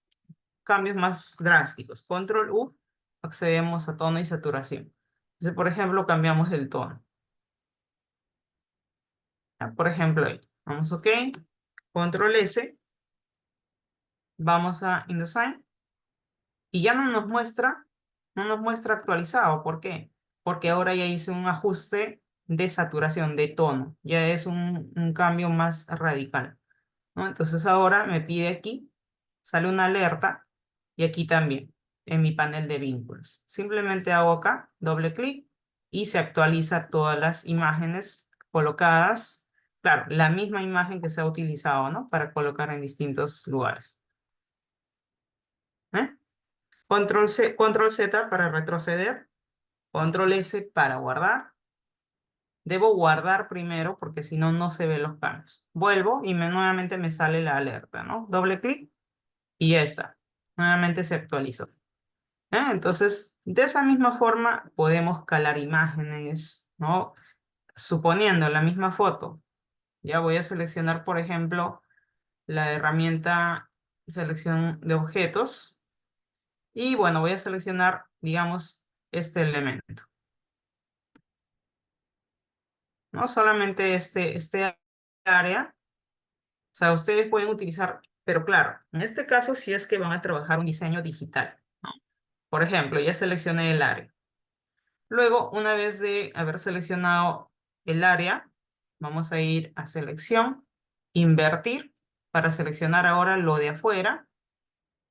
cambios más drásticos. Control U, accedemos a tono y saturación. Entonces, por ejemplo, cambiamos el tono. Ya, por ejemplo, ahí. Vamos, ok. Control S, vamos a InDesign y ya no nos muestra actualizado. ¿Por qué? Porque ahora ya hice un ajuste de saturación, de tono. Ya es un cambio más radical, ¿no? Entonces ahora me pide aquí, sale una alerta y aquí también, en mi panel de vínculos. Simplemente hago acá, doble clic y se actualiza todas las imágenes colocadas. Claro, la misma imagen que se ha utilizado, ¿no? Para colocar en distintos lugares. ¿Eh? Control Z para retroceder. Control S para guardar. Debo guardar primero porque si no, no se ven los cambios. Vuelvo y nuevamente me sale la alerta, ¿no? Doble clic y ya está. Nuevamente se actualizó. Entonces, de esa misma forma podemos calar imágenes, ¿no? Suponiendo la misma foto. Ya voy a seleccionar, por ejemplo, la herramienta selección de objetos. Y bueno, voy a seleccionar, digamos, este elemento. No solamente este área. O sea, ustedes pueden utilizar, pero claro, en este caso si es que van a trabajar un diseño digital, ¿no? Por ejemplo, ya seleccioné el área. Luego, una vez de haber seleccionado el área, vamos a ir a selección, invertir, para seleccionar ahora lo de afuera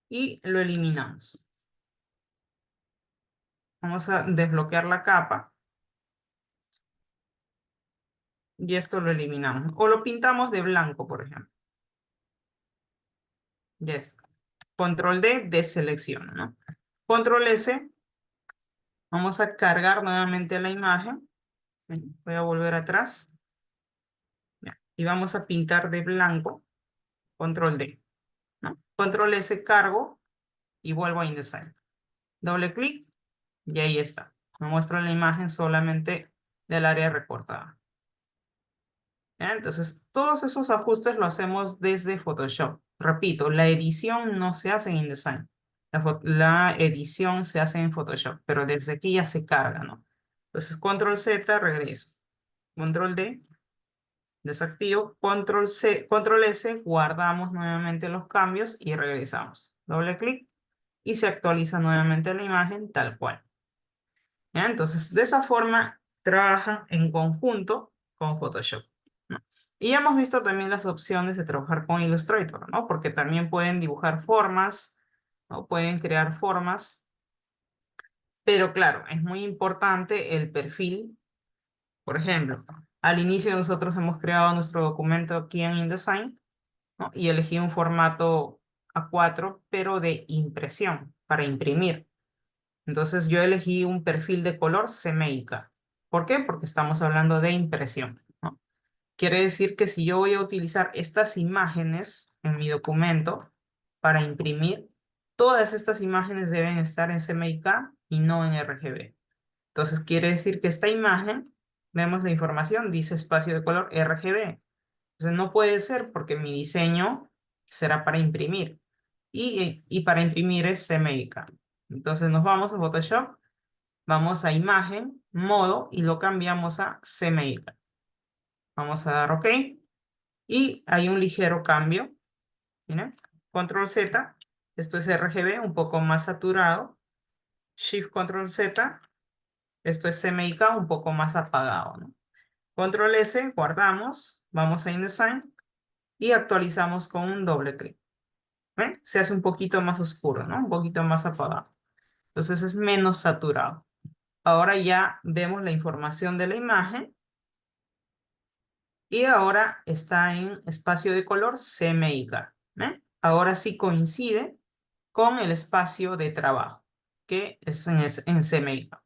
y lo eliminamos. Vamos a desbloquear la capa y esto lo eliminamos. O lo pintamos de blanco, por ejemplo. Ya está. Control D, deselecciono, ¿no? Control S, vamos a cargar nuevamente la imagen. Voy a volver atrás. Ya. Y vamos a pintar de blanco. Control D, ¿no? Control S, cargo y vuelvo a InDesign. Doble clic y ahí está. Me muestra la imagen solamente del área recortada. ¿Ya? Entonces, todos esos ajustes lo hacemos desde Photoshop. Repito, la edición no se hace en InDesign. La edición se hace en Photoshop, pero desde aquí ya se carga, ¿no? Entonces, Control Z, regreso. Control D, desactivo. Control C, Control S, guardamos nuevamente los cambios y regresamos. Doble clic y se actualiza nuevamente la imagen tal cual. ¿Ya? Entonces, de esa forma trabajan en conjunto con Photoshop, ¿no? Y ya hemos visto también las opciones de trabajar con Illustrator, ¿no? Porque también pueden dibujar formas, ¿no? Pueden crear formas, pero claro, es muy importante el perfil. Por ejemplo, al inicio nosotros hemos creado nuestro documento aquí en InDesign, ¿no? Y elegí un formato A4, pero de impresión, para imprimir. Entonces yo elegí un perfil de color CMYK. ¿Por qué? Porque estamos hablando de impresión, ¿no? Quiere decir que si yo voy a utilizar estas imágenes en mi documento para imprimir, todas estas imágenes deben estar en CMYK y no en RGB. Entonces quiere decir que esta imagen, vemos la información, dice espacio de color RGB. Entonces no puede ser porque mi diseño será para imprimir. Y para imprimir es CMYK. Entonces nos vamos a Photoshop, vamos a imagen, modo y lo cambiamos a CMYK. Vamos a dar OK y hay un ligero cambio. Miren, Control Z, esto es RGB, un poco más saturado. Shift Control Z, esto es CMYK, un poco más apagado, ¿no? Control S, guardamos, vamos a InDesign y actualizamos con un doble clic. ¿Ven? Se hace un poquito más oscuro, ¿no? Un poquito más apagado. Entonces es menos saturado. Ahora ya vemos la información de la imagen y ahora está en espacio de color CMYK. ¿Ven? Ahora sí coincide con el espacio de trabajo, que es en CMYK.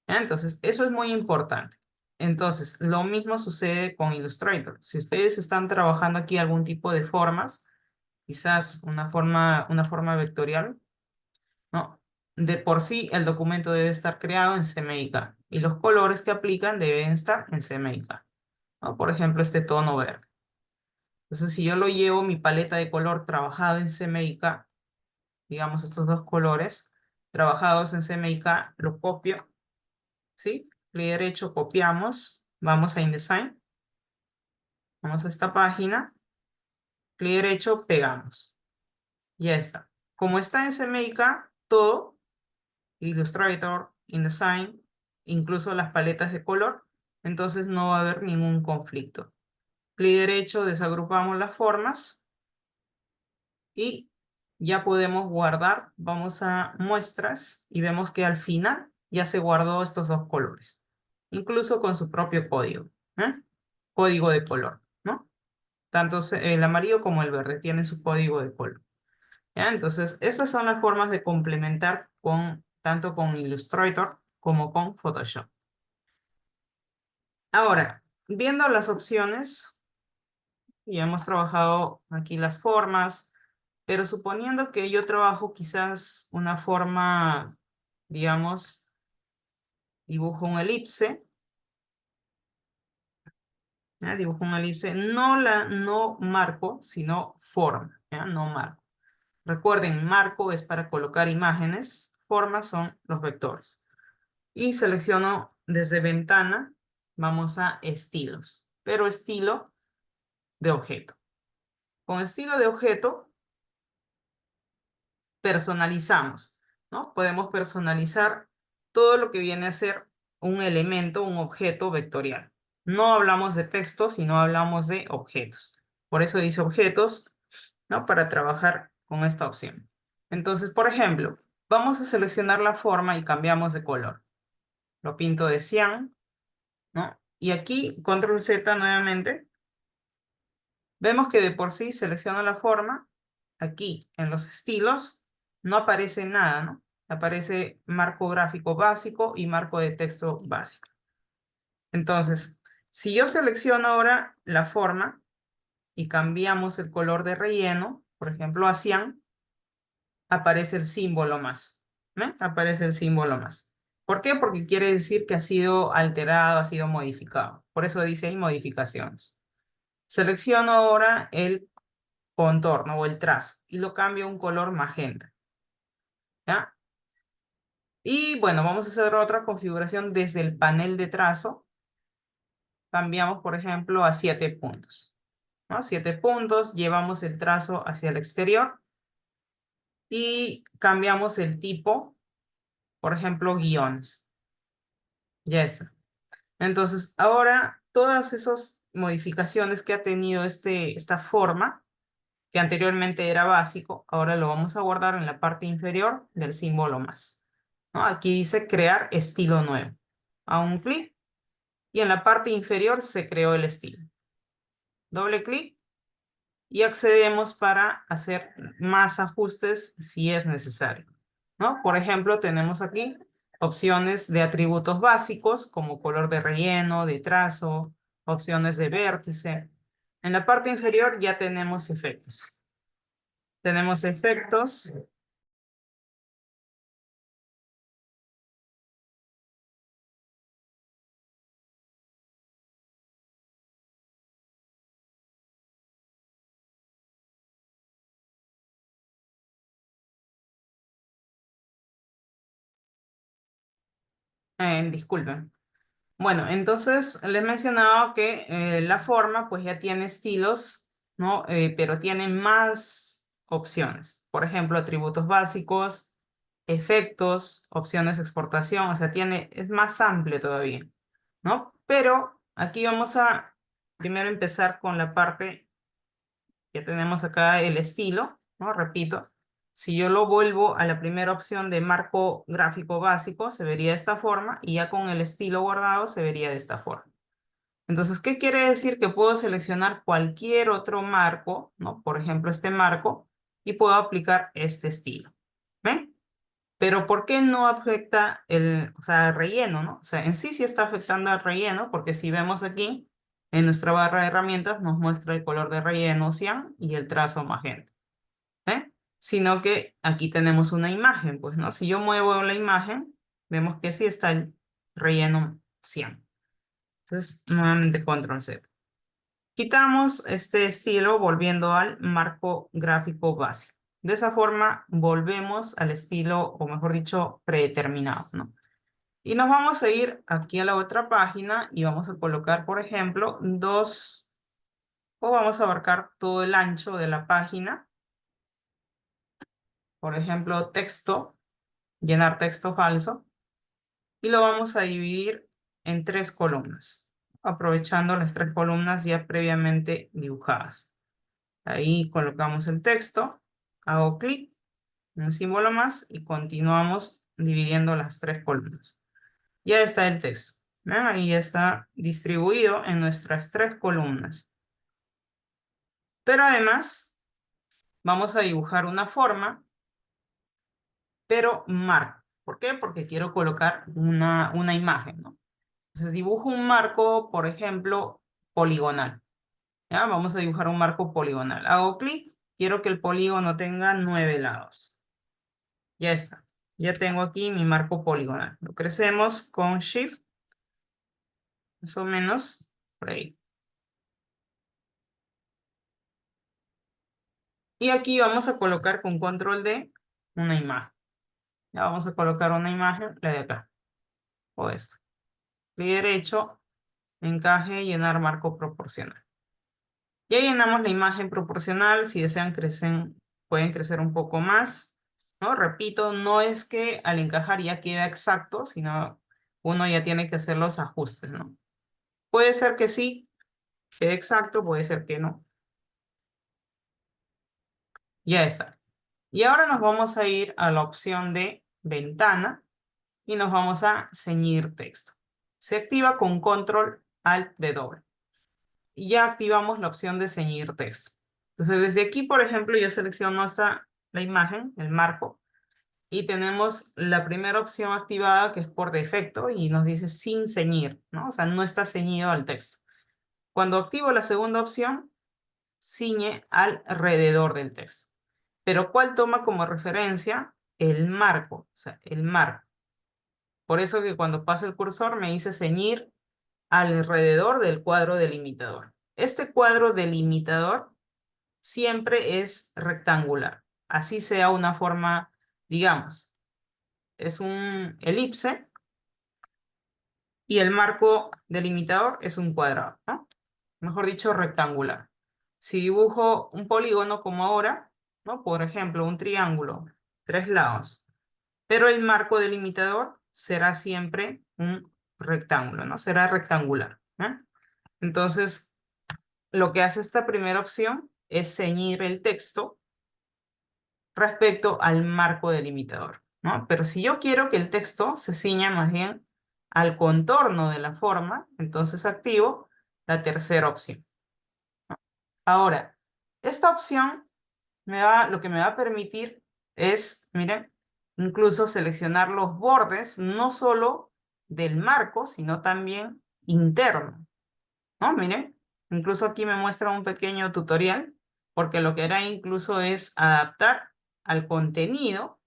Entonces, eso es muy importante. Entonces, lo mismo sucede con Illustrator. Si ustedes están trabajando aquí algún tipo de formas, quizás una forma vectorial, ¿no? De por sí, el documento debe estar creado en CMYK y los colores que aplican deben estar en CMYK, ¿no? Por ejemplo, este tono verde. Entonces, si yo lo llevo mi paleta de color trabajado en CMYK, digamos estos dos colores, trabajados en CMYK, lo copio, ¿sí? Clic derecho, copiamos, vamos a InDesign, vamos a esta página, clic derecho, pegamos. Ya está. Como está en CMYK, todo, Illustrator, InDesign, incluso las paletas de color, entonces no va a haber ningún conflicto. Clic derecho, desagrupamos las formas y ya podemos guardar. Vamos a muestras y vemos que al final ya se guardó estos dos colores, incluso con su propio código, ¿eh? Código de color, ¿no? Tanto el amarillo como el verde tienen su código de color. ¿Ya? Entonces, estas son las formas de complementar tanto con Illustrator como con Photoshop. Ahora, viendo las opciones, ya hemos trabajado aquí las formas, pero suponiendo que yo trabajo quizás una forma, digamos, dibujo un elipse, ¿ya? Dibujo un elipse, no marco, sino forma, ¿ya? No marco. Recuerden, marco es para colocar imágenes, formas son los vectores. Y selecciono desde ventana, vamos a estilos, pero estilo de objeto. Con estilo de objeto personalizamos, ¿no? Podemos personalizar todo lo que viene a ser un elemento, un objeto vectorial. No hablamos de texto, sino hablamos de objetos. Por eso dice objetos, ¿no? Para trabajar con esta opción. Entonces, por ejemplo, vamos a seleccionar la forma y cambiamos de color. Lo pinto de cian, ¿no? Y aquí, control Z nuevamente, vemos que de por sí selecciono la forma. Aquí, en los estilos, no aparece nada, ¿no? Aparece marco gráfico básico y marco de texto básico. Entonces, si yo selecciono ahora la forma y cambiamos el color de relleno, por ejemplo, a cian, aparece el símbolo más. ¿Ve? Aparece el símbolo más. ¿Por qué? Porque quiere decir que ha sido alterado, ha sido modificado. Por eso dice ahí modificaciones. Selecciono ahora el contorno o el trazo y lo cambio a un color magenta. ¿Ya? Y bueno, vamos a hacer otra configuración desde el panel de trazo. Cambiamos, por ejemplo, a 7 puntos, ¿no? 7 puntos, llevamos el trazo hacia el exterior y cambiamos el tipo, por ejemplo, guiones. Ya está. Entonces, ahora todas esas modificaciones que ha tenido esta forma, que anteriormente era básico, ahora lo vamos a guardar en la parte inferior del símbolo más, ¿no? Aquí dice crear estilo nuevo. Hago un clic y en la parte inferior se creó el estilo. Doble clic y accedemos para hacer más ajustes si es necesario, ¿no? Por ejemplo, tenemos aquí opciones de atributos básicos como color de relleno, de trazo, opciones de vértice. En la parte inferior ya tenemos efectos. Tenemos efectos. Disculpen. Bueno, entonces les mencionaba que la forma pues ya tiene estilos, ¿no? Pero tiene más opciones. Por ejemplo, atributos básicos, efectos, opciones de exportación, o sea, es más amplio todavía, ¿no? Pero aquí vamos a primero empezar con la parte, ya tenemos acá el estilo, ¿no? Repito, si yo lo vuelvo a la primera opción de marco gráfico básico, se vería de esta forma, y ya con el estilo guardado se vería de esta forma. Entonces, ¿qué quiere decir? Que puedo seleccionar cualquier otro marco, ¿no? Por ejemplo, este marco, y puedo aplicar este estilo. ¿Ven? Pero ¿por qué no afecta el relleno, ¿no? O sea, en sí sí está afectando al relleno, porque si vemos aquí, en nuestra barra de herramientas nos muestra el color de relleno cian y el trazo magenta, ¿eh? Sino que aquí tenemos una imagen, pues, ¿no? Si yo muevo la imagen, vemos que sí está el relleno cian. Entonces, nuevamente control Z. Quitamos este estilo volviendo al marco gráfico básico. De esa forma volvemos al estilo, o mejor dicho, predeterminado, ¿no? Y nos vamos a ir aquí a la otra página y vamos a colocar, por ejemplo, o vamos a abarcar todo el ancho de la página. Por ejemplo, texto, llenar texto falso. Y lo vamos a dividir en 3 columnas, aprovechando las 3 columnas ya previamente dibujadas. Ahí colocamos el texto, hago clic en el símbolo más y continuamos dividiendo las 3 columnas. Ya está el texto. ¿Ven? Ahí ya está distribuido en nuestras 3 columnas. Pero además vamos a dibujar una forma, pero marco. ¿Por qué? Porque quiero colocar una imagen, ¿no? Entonces dibujo un marco, por ejemplo, poligonal. ¿Ya? Vamos a dibujar un marco poligonal. Hago clic, quiero que el polígono tenga 9 lados. Ya está. Ya tengo aquí mi marco poligonal. Lo crecemos con Shift, más o menos, por ahí. Y aquí vamos a colocar con Control D una imagen. Ya vamos a colocar una imagen, la de acá, o esta. Clic derecho, encaje, llenar marco proporcional. Ya llenamos la imagen proporcional. Si desean pueden crecer un poco más, ¿no? Repito, no es que al encajar ya queda exacto, sino uno ya tiene que hacer los ajustes, ¿no? Puede ser que sí quede exacto, puede ser que no. Ya está. Y ahora nos vamos a ir a la opción de ventana y nos vamos a ceñir texto. Se activa con Control Alt de doble. Y ya activamos la opción de ceñir texto. Entonces, desde aquí, por ejemplo, yo selecciono la imagen, el marco, y tenemos la primera opción activada que es por defecto y nos dice sin ceñir, ¿no? O sea, no está ceñido al texto. Cuando activo la segunda opción, ciñe alrededor del texto. Pero ¿cuál toma como referencia? El marco, o sea, el marco. Por eso que cuando paso el cursor me dice ceñir alrededor del cuadro delimitador. Este cuadro delimitador siempre es rectangular. Así sea una forma, digamos, es un elipse y el marco delimitador es un cuadrado, ¿no? Mejor dicho, rectangular. Si dibujo un polígono como ahora, ¿no? Por ejemplo, un triángulo, 3 lados, pero el marco delimitador será siempre un rectángulo, ¿no? Será rectangular, ¿no? Entonces, lo que hace esta primera opción es ceñir el texto respecto al marco delimitador, ¿no? Pero si yo quiero que el texto se ciña más bien al contorno de la forma, entonces activo la tercera opción. Ahora, esta opción lo que me va a permitir es, miren, incluso seleccionar los bordes, no solo del marco, sino también interno, ¿no? Miren, incluso aquí me muestra un pequeño tutorial, porque lo que hará incluso es adaptar al contenido,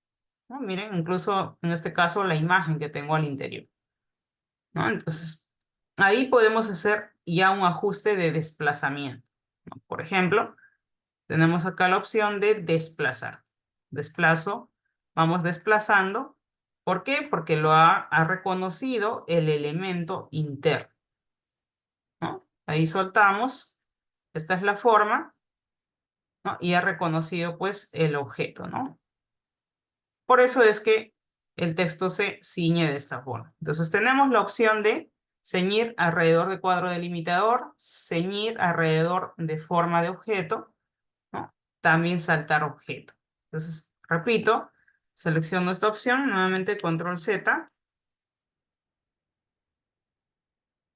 ¿no? Miren, incluso en este caso la imagen que tengo al interior, ¿no? Entonces, ahí podemos hacer ya un ajuste de desplazamiento, ¿no? Por ejemplo, tenemos acá la opción de desplazar. Desplazo, vamos desplazando. ¿Por qué? Porque ha reconocido el elemento interno, ¿no? Ahí soltamos. Esta es la forma, ¿no? Y ha reconocido pues el objeto, ¿no? Por eso es que el texto se ciñe de esta forma. Entonces tenemos la opción de ceñir alrededor de cuadro delimitador, ceñir alrededor de forma de objeto, ¿no? También saltar objeto. Entonces, repito, selecciono esta opción, nuevamente control Z,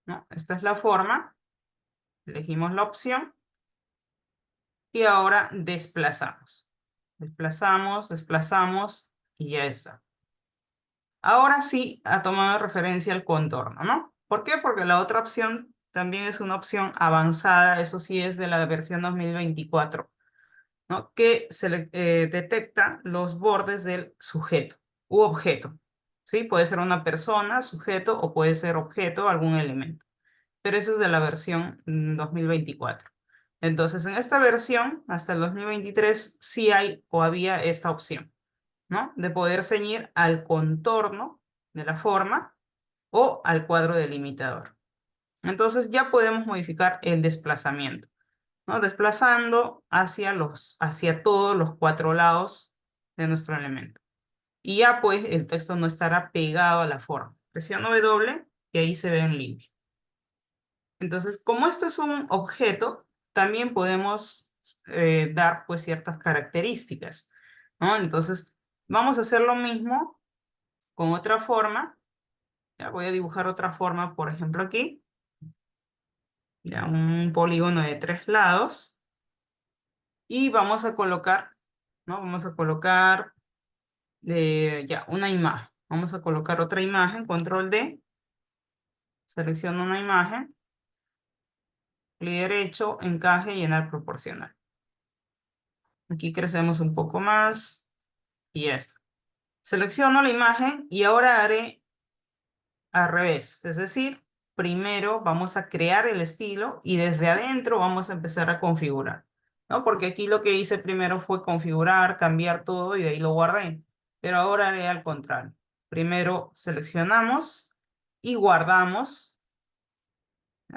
¿no? Esta es la forma, elegimos la opción y ahora desplazamos. Desplazamos, desplazamos y ya está. Ahora sí ha tomado referencia al contorno, ¿no? ¿Por qué? Porque la otra opción también es una opción avanzada, eso sí es de la versión 2024, ¿no? Que detecta los bordes del sujeto u objeto, ¿sí? Puede ser una persona, sujeto, o puede ser objeto, algún elemento. Pero eso es de la versión 2024. Entonces, en esta versión, hasta el 2023, sí hay o había esta opción, ¿no? De poder ceñir al contorno de la forma o al cuadro delimitador. Entonces ya podemos modificar el desplazamiento, ¿no? Desplazando hacia todos los cuatro lados de nuestro elemento. Y ya pues el texto no estará pegado a la forma. Presiono W y ahí se ve en limpio. Entonces, como esto es un objeto, también podemos dar pues ciertas características, ¿no? Entonces, vamos a hacer lo mismo con otra forma. Ya voy a dibujar otra forma, por ejemplo aquí, ya un polígono de 3 lados. Y vamos a colocar, ¿no? Vamos a colocar ya una imagen. Vamos a colocar otra imagen, control D, selecciono una imagen, clic derecho, encaje, llenar proporcional. Aquí crecemos un poco más y ya está. Selecciono la imagen y ahora haré al revés, es decir, primero vamos a crear el estilo y desde adentro vamos a empezar a configurar, ¿no? Porque aquí lo que hice primero fue configurar, cambiar todo y de ahí lo guardé, pero ahora haré al contrario. Primero seleccionamos y guardamos.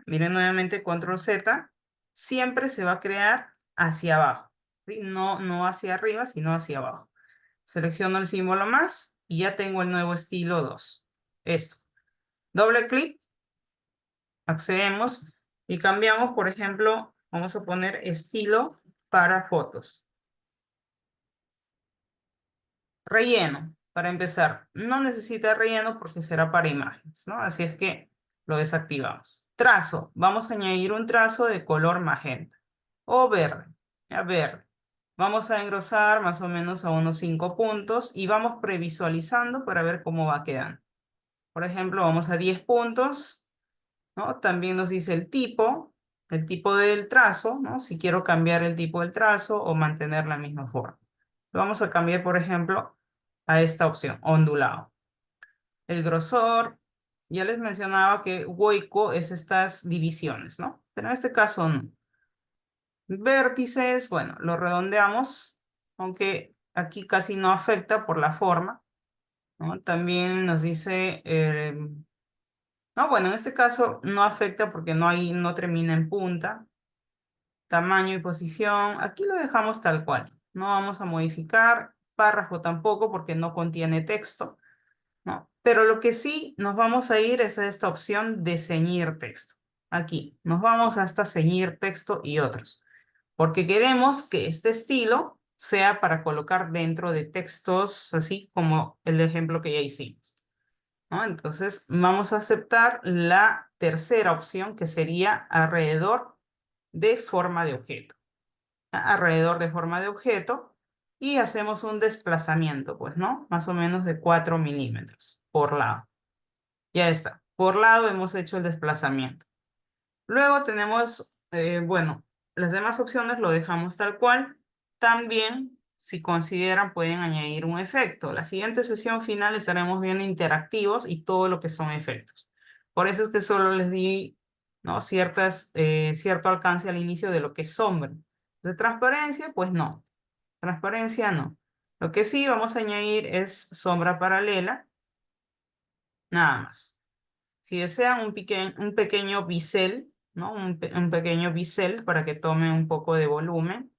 Miren nuevamente control Z, siempre se va a crear hacia abajo, ¿sí? No hacia arriba, sino hacia abajo. Selecciono el símbolo más y ya tengo el nuevo estilo 2. Esto. Doble clic, accedemos y cambiamos, por ejemplo, vamos a poner estilo para fotos. Relleno, para empezar. No necesita relleno porque será para imágenes, ¿no? Así es que lo desactivamos. Trazo, vamos a añadir un trazo de color magenta o verde. Ya verde. Vamos a engrosar más o menos a unos 5 puntos y vamos previsualizando para ver cómo va quedando. Por ejemplo, vamos a 10 puntos, ¿no? También nos dice el tipo del trazo, ¿no? Si quiero cambiar el tipo del trazo o mantener la misma forma. Vamos a cambiar, por ejemplo, a esta opción, ondulado. El grosor, ya les mencionaba que hueco es estas divisiones, ¿no? Pero en este caso no. Vértices, bueno, lo redondeamos, aunque aquí casi no afecta por la forma, ¿no? También nos dice, no, bueno, en este caso no afecta porque no termina en punta. Tamaño y posición, aquí lo dejamos tal cual. No vamos a modificar, párrafo tampoco porque no contiene texto, ¿no? Pero lo que sí nos vamos a ir es a esta opción de ceñir texto. Aquí, nos vamos hasta ceñir texto y otros, porque queremos que este estilo sea para colocar dentro de textos, así como el ejemplo que ya hicimos, ¿no? Entonces, vamos a aceptar la tercera opción, que sería alrededor de forma de objeto. Alrededor de forma de objeto y hacemos un desplazamiento, pues, ¿no? Más o menos de 4 milímetros por lado. Ya está. Por lado hemos hecho el desplazamiento. Luego tenemos, bueno, las demás opciones lo dejamos tal cual. También, si consideran, pueden añadir un efecto. La siguiente sesión final estaremos viendo interactivos y todo lo que son efectos. Por eso es que solo les di, ¿no? Cierto alcance al inicio de lo que es sombra. De transparencia, pues no. Transparencia no. Lo que sí vamos a añadir es sombra paralela, nada más. Si desean un pequeño bisel, ¿no? Un pequeño bisel para que tome un poco de volumen.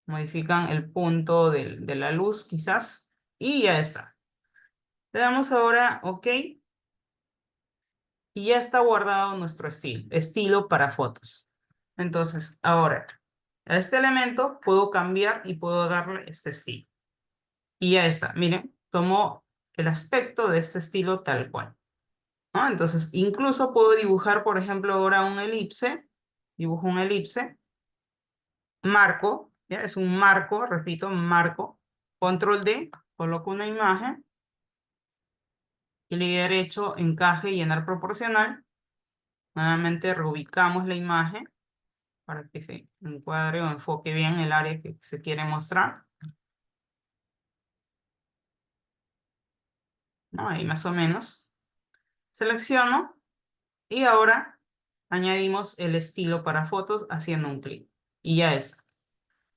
Modifican el punto de la luz quizás y ya está. Le damos ahora OK y ya está guardado nuestro estilo para fotos. Entonces ahora a este elemento puedo cambiar y puedo darle este estilo. Y ya está, miren, tomó el aspecto de este estilo tal cual, ¿no? Entonces, incluso puedo dibujar, por ejemplo, ahora un elipse. Dibujo un elipse. Marco, ¿ya? Es un marco, repito, marco. Control D, coloco una imagen. clic derecho, encaje, llenar proporcional. Nuevamente reubicamos la imagen para que se encuadre o enfoque bien el área que se quiere mostrar, ¿no? Ahí más o menos. Selecciono y ahora añadimos el estilo para fotos haciendo un clic. Y ya está.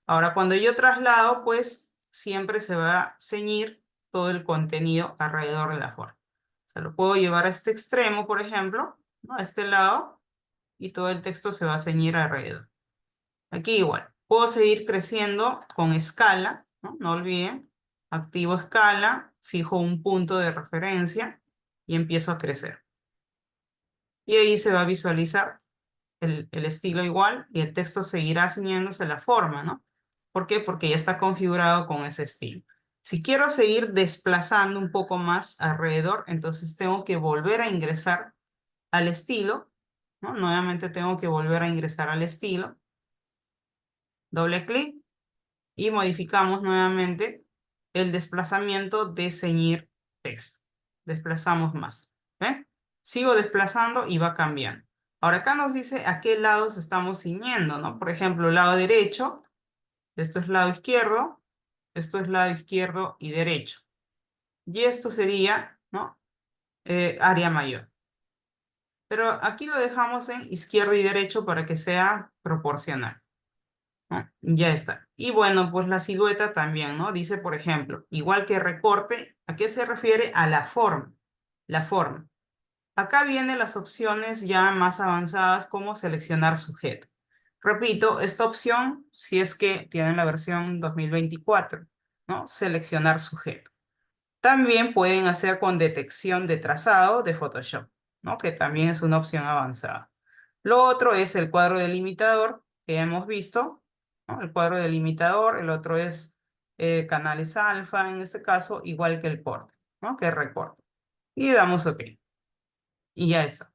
Ahora cuando yo traslado, pues siempre se va a ceñir todo el contenido alrededor de la forma. O sea, lo puedo llevar a este extremo, por ejemplo, ¿no? A este lado, y todo el texto se va a ceñir alrededor. Aquí igual. Puedo seguir creciendo con escala, ¿no? No olviden. Activo escala, fijo un punto de referencia y empiezo a crecer. Y ahí se va a visualizar el estilo igual y el texto seguirá ciñéndose la forma, ¿no? ¿Por qué? Porque ya está configurado con ese estilo. Si quiero seguir desplazando un poco más alrededor, entonces tengo que volver a ingresar al estilo, ¿no? Nuevamente tengo que volver a ingresar al estilo. Doble clic y modificamos nuevamente el desplazamiento de ceñir texto. Desplazamos más. ¿Ven? Sigo desplazando y va cambiando. Ahora acá nos dice a qué lados estamos ciñendo, ¿no? Por ejemplo, lado derecho, esto es lado izquierdo, esto es lado izquierdo y derecho. Y esto sería, ¿no? Área mayor. Pero aquí lo dejamos en izquierdo y derecho para que sea proporcional, ¿no? Ya está. Y bueno, pues la silueta también, ¿no? Dice, por ejemplo, igual que recorte, ¿a qué se refiere? A la forma. La forma. Acá vienen las opciones ya más avanzadas como seleccionar sujeto. Repito, esta opción, si es que tienen la versión 2024, ¿no? Seleccionar sujeto. También pueden hacer con detección de trazado de Photoshop, ¿no? Que también es una opción avanzada. Lo otro es el cuadro delimitador que hemos visto, ¿no? El cuadro delimitador, el otro es canales alfa, en este caso, igual que el corte, ¿no? Que es recorte. Y damos OK. Y ya está.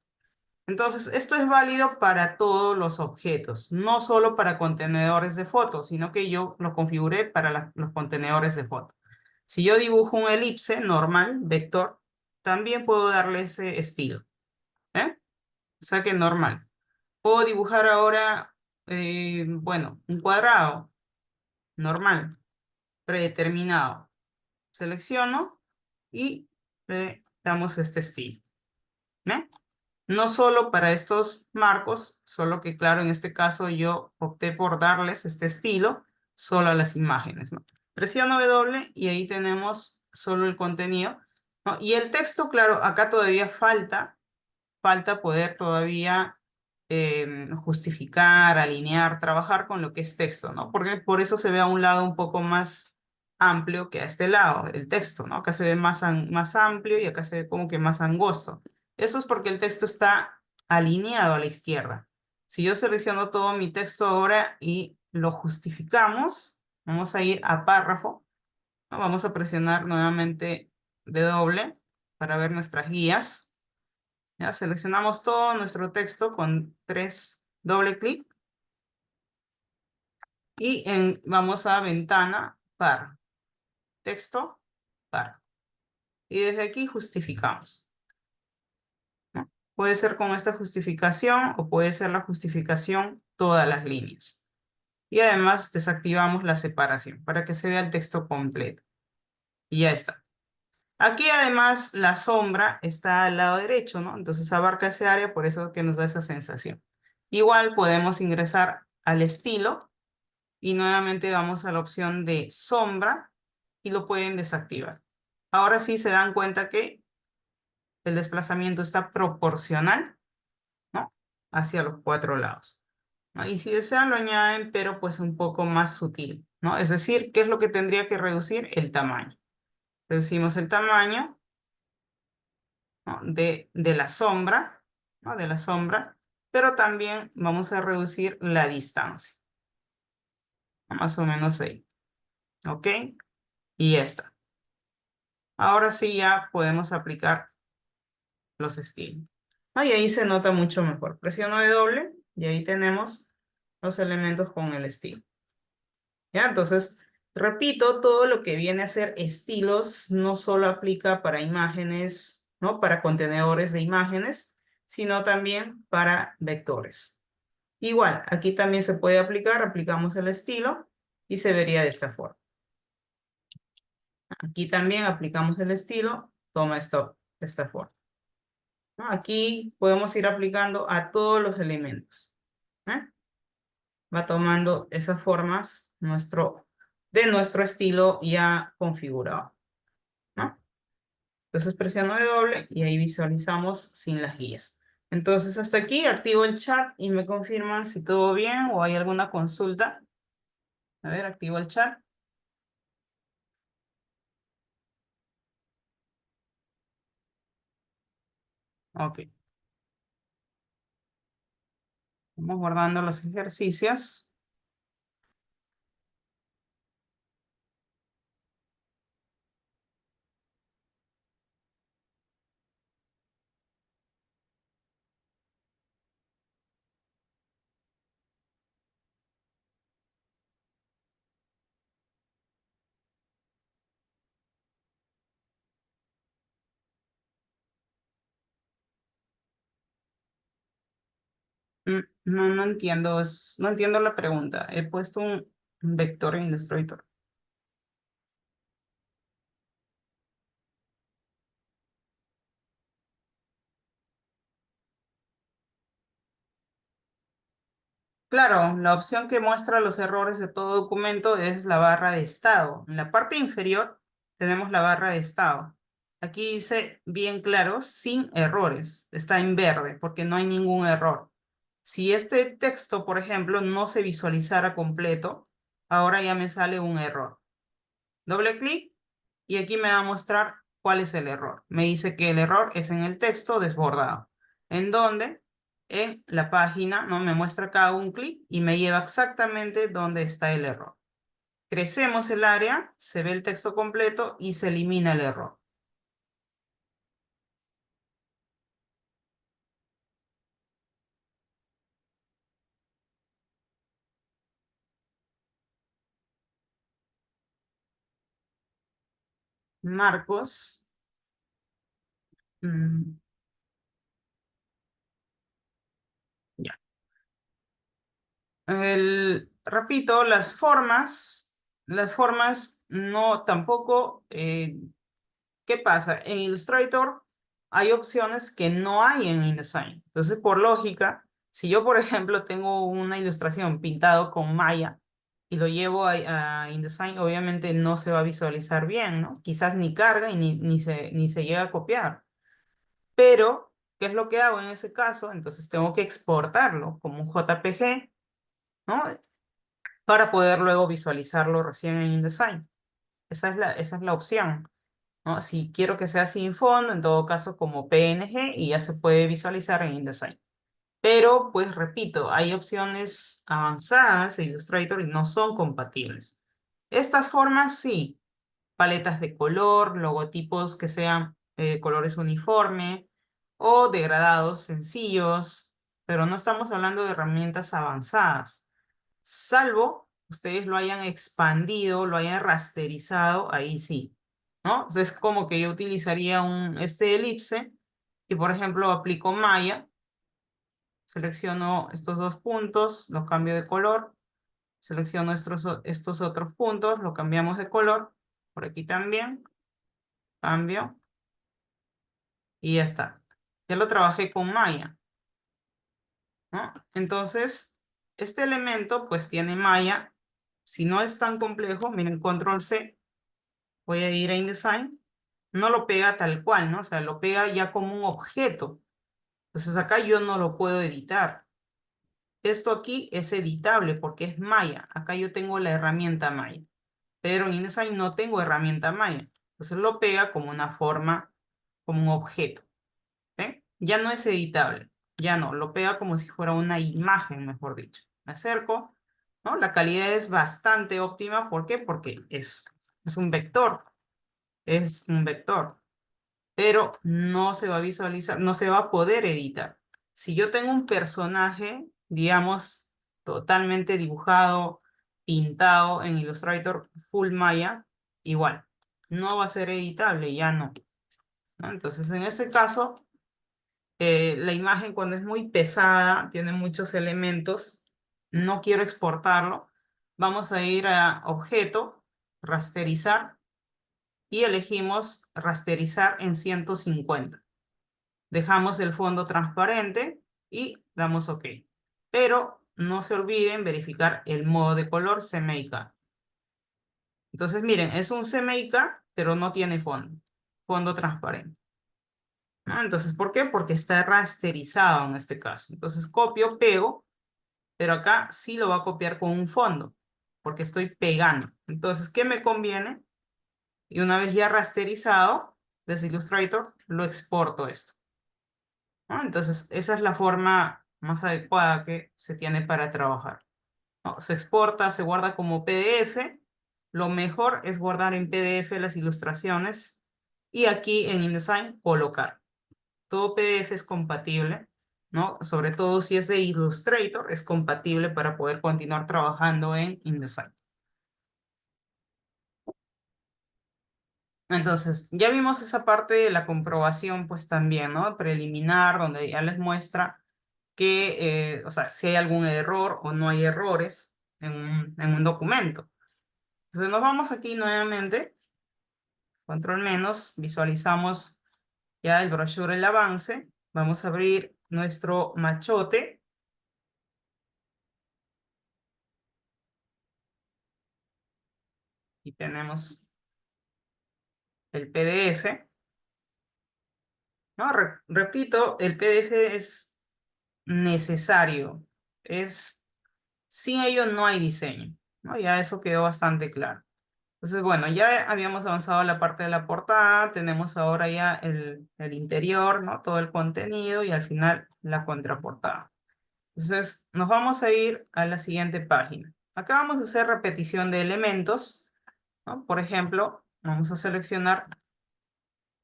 Entonces, esto es válido para todos los objetos, no solo para contenedores de fotos, sino que yo lo configuré para los contenedores de fotos. Si yo dibujo un elipse normal, vector, también puedo darle ese estilo, ¿eh? O sea que normal. Puedo dibujar ahora, bueno, un cuadrado normal, predeterminado. Selecciono y le damos este estilo, ¿eh? No solo para estos marcos, solo que claro, en este caso yo opté por darles este estilo solo a las imágenes, ¿no? Presiono W y ahí tenemos solo el contenido, ¿no? Y el texto, claro, acá todavía falta poder todavía justificar, alinear, trabajar con lo que es texto, ¿no? Porque por eso se ve a un lado un poco más amplio que a este lado, el texto, ¿no? Acá se ve más amplio y acá se ve como que más angosto. Eso es porque el texto está alineado a la izquierda. Si yo selecciono todo mi texto ahora y lo justificamos, vamos a ir a párrafo, ¿no? Vamos a presionar nuevamente W para ver nuestras guías. Ya seleccionamos todo nuestro texto con 3 doble clic y vamos a ventana, par, texto, par. Y desde aquí justificamos, ¿no? Puede ser con esta justificación o puede ser la justificación todas las líneas. Y además desactivamos la separación para que se vea el texto completo. Y ya está. Aquí además la sombra está al lado derecho, ¿no? Entonces abarca ese área, por eso que nos da esa sensación. Igual podemos ingresar al estilo y nuevamente vamos a la opción de sombra y lo pueden desactivar. Ahora sí se dan cuenta que el desplazamiento está proporcional, ¿no? Hacia los 4 lados, ¿no? Y si desean lo añaden, pero pues un poco más sutil, ¿no? Es decir, ¿qué es lo que tendría que reducir? El tamaño. Reducimos el tamaño, ¿no? de la sombra, ¿no? De la sombra, pero también vamos a reducir la distancia, ¿no? Más o menos ahí, ¿ok? Y ya está. Ahora sí ya podemos aplicar los estilos. ¿No? Y ahí se nota mucho mejor. Presiono W y ahí tenemos los elementos con el estilo. ¿Ya? Entonces, repito, todo lo que viene a ser estilos no solo aplica para imágenes ¿no? Para contenedores de imágenes, sino también para vectores. Igual, aquí también se puede aplicar, aplicamos el estilo y se vería de esta forma. Aquí también aplicamos el estilo, toma esto de esta forma, ¿no? Aquí podemos ir aplicando a todos los elementos, ¿eh? Va tomando esas formas de nuestro estilo ya configurado, ¿no? Entonces presiono W y ahí visualizamos sin las guías. Entonces hasta aquí activo el chat y me confirman si todo bien o hay alguna consulta. A ver, activo el chat. Ok. Vamos guardando los ejercicios. No, no entiendo, no entiendo la pregunta. He puesto un vector en Illustrator. Claro, la opción que muestra los errores de todo documento es la barra de estado. En la parte inferior tenemos la barra de estado. Aquí dice bien claro, sin errores. Está en verde porque no hay ningún error. Si este texto, por ejemplo, no se visualizara completo, ahora ya me sale un error. Doble clic y aquí me va a mostrar cuál es el error. Me dice que el error es en el texto desbordado. ¿En dónde? En la página, ¿no? Me muestra acá un clic y me lleva exactamente donde está el error. Crecemos el área, se ve el texto completo y se elimina el error. Marcos. mm, ya. Repito, las formas no tampoco. ¿Qué pasa? En Illustrator hay opciones que no hay en InDesign. Entonces, por lógica, si yo, por ejemplo, tengo una ilustración pintado con Maya y lo llevo a InDesign, obviamente no se va a visualizar bien, ¿no? Quizás ni carga y ni se llega a copiar. Pero, ¿qué es lo que hago en ese caso? Entonces tengo que exportarlo como un JPG, ¿no? Para poder luego visualizarlo recién en InDesign. Esa es la opción, ¿no? Si quiero que sea sin fondo, en todo caso como PNG y ya se puede visualizar en InDesign. Pero, pues repito, hay opciones avanzadas de Illustrator y no son compatibles. Estas formas sí, paletas de color, logotipos que sean colores uniforme o degradados sencillos, pero no estamos hablando de herramientas avanzadas, salvo ustedes lo hayan expandido, lo hayan rasterizado, ahí sí, ¿no? Entonces es como que yo utilizaría este elipse y, por ejemplo, aplico malla, selecciono estos dos puntos, los cambio de color, selecciono estos otros puntos, lo cambiamos de color, por aquí también, cambio, y ya está. Ya lo trabajé con malla, ¿no? Entonces, este elemento pues tiene malla. Si no es tan complejo, miren, control C, voy a ir a InDesign, no lo pega tal cual, ¿no? O sea, lo pega ya como un objeto. Entonces acá yo no lo puedo editar. Esto aquí es editable porque es malla. Acá yo tengo la herramienta malla, pero en InDesign no tengo herramienta malla. Entonces lo pega como una forma, como un objeto. ¿Ven? Ya no es editable, ya no, lo pega como si fuera una imagen, mejor dicho. Me acerco, ¿no? La calidad es bastante óptima, ¿por qué? Porque es es un vector, pero no se va a visualizar, no se va a poder editar. Si yo tengo un personaje, digamos, totalmente dibujado, pintado en Illustrator Full Maya, igual, no va a ser editable, ya no. ¿no? Entonces, en ese caso, la imagen cuando es muy pesada, tiene muchos elementos, no quiero exportarlo, vamos a ir a Objeto, Rasterizar, y elegimos Rasterizar en 150. Dejamos el fondo transparente y damos OK. Pero no se olviden verificar el modo de color CMYK. Entonces, miren, es un CMYK, pero no tiene fondo. Fondo transparente. ¿No? Entonces, ¿por qué? Porque está rasterizado en este caso. Entonces, copio, pego, pero acá sí lo va a copiar con un fondo, porque estoy pegando. Entonces, ¿qué me conviene? Y una vez ya rasterizado, desde Illustrator, lo exporto esto. ¿No? Entonces, esa es la forma más adecuada que se tiene para trabajar. ¿No? Se exporta, se guarda como PDF. Lo mejor es guardar en PDF las ilustraciones y aquí en InDesign colocar. Todo PDF es compatible, ¿no? Sobre todo si es de Illustrator, es compatible para poder continuar trabajando en InDesign. Entonces, ya vimos esa parte de la comprobación, pues también, ¿no? Preliminar, donde ya les muestra que, o sea, si hay algún error o no hay errores en un documento. Entonces, nos vamos aquí nuevamente, control menos, visualizamos ya el brochure, el avance. Vamos a abrir nuestro machote. Y tenemos el PDF, ¿no? Repito, el PDF es necesario. Sin ello no hay diseño, ¿no? Ya eso quedó bastante claro. Entonces, bueno, ya habíamos avanzado a la parte de la portada, tenemos ahora ya el interior, ¿no? Todo el contenido y al final la contraportada. Entonces, nos vamos a ir a la siguiente página. Acá vamos a hacer repetición de elementos, ¿no? Por ejemplo, vamos a seleccionar.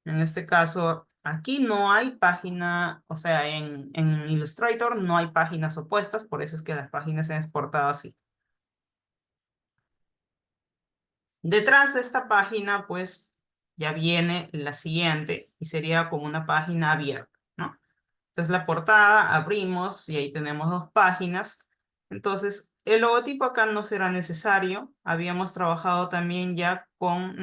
En este caso, aquí no hay página, o sea, en Illustrator no hay páginas opuestas, por eso es que las páginas se han exportado así. Detrás de esta página, pues, ya viene la siguiente y sería como una página abierta, ¿no? Entonces la portada, abrimos y ahí tenemos dos páginas. Entonces, el logotipo acá no será necesario. Habíamos trabajado también ya con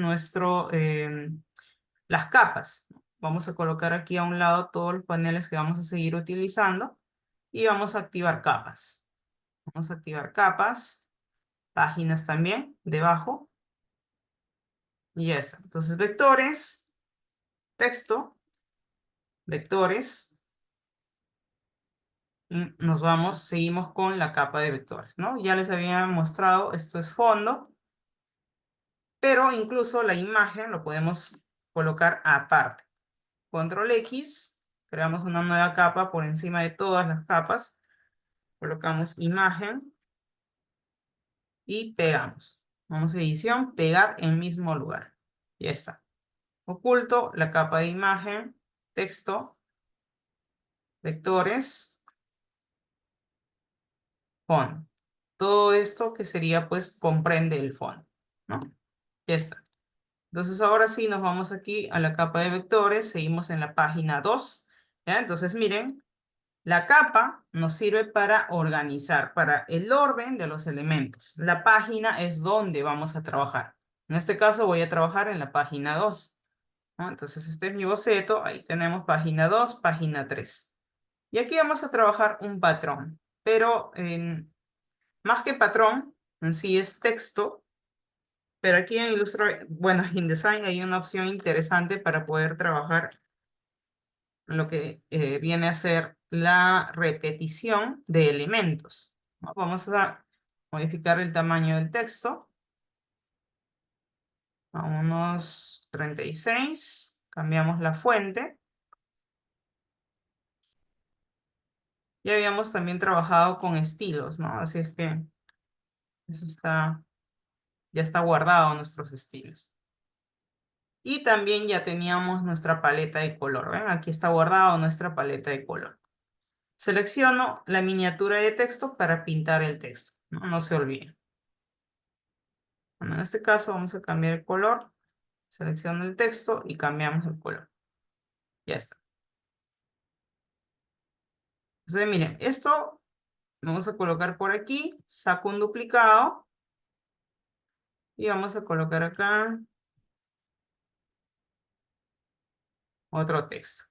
las capas. Vamos a colocar aquí a un lado todos los paneles que vamos a seguir utilizando y vamos a activar capas. Vamos a activar capas, páginas también, debajo, y ya está. Entonces, vectores, texto, vectores, y nos vamos, seguimos con la capa de vectores, ¿no? Ya les había mostrado, esto es fondo, pero incluso la imagen lo podemos colocar aparte. Control X, creamos una nueva capa por encima de todas las capas. Colocamos imagen y pegamos. Vamos a edición, pegar en mismo lugar. Ya está. Oculto la capa de imagen, texto, vectores, fondo. Todo esto que sería pues comprende el fondo, ¿no? Ya está. Entonces ahora sí nos vamos aquí a la capa de vectores, seguimos en la página 2. ¿Ya? Entonces miren, la capa nos sirve para organizar, para el orden de los elementos. La página es donde vamos a trabajar. En este caso voy a trabajar en la página 2, ¿no? Entonces este es mi boceto, ahí tenemos página 2, página 3. Y aquí vamos a trabajar un patrón, pero más que patrón, en sí es texto, pero aquí en Illustrator, bueno, en InDesign hay una opción interesante para poder trabajar lo que viene a ser la repetición de elementos, ¿no? Vamos a modificar el tamaño del texto a unos 36, cambiamos la fuente. Ya habíamos también trabajado con estilos, ¿no? Así es que eso ya está guardado nuestros estilos. Y también ya teníamos nuestra paleta de color, ¿ven? Aquí está guardado nuestra paleta de color. Selecciono la miniatura de texto para pintar el texto, ¿no? No se olviden. Bueno, en este caso vamos a cambiar el color. Selecciono el texto y cambiamos el color. Ya está. Entonces, miren, esto vamos a colocar por aquí, saco un duplicado y vamos a colocar acá otro texto.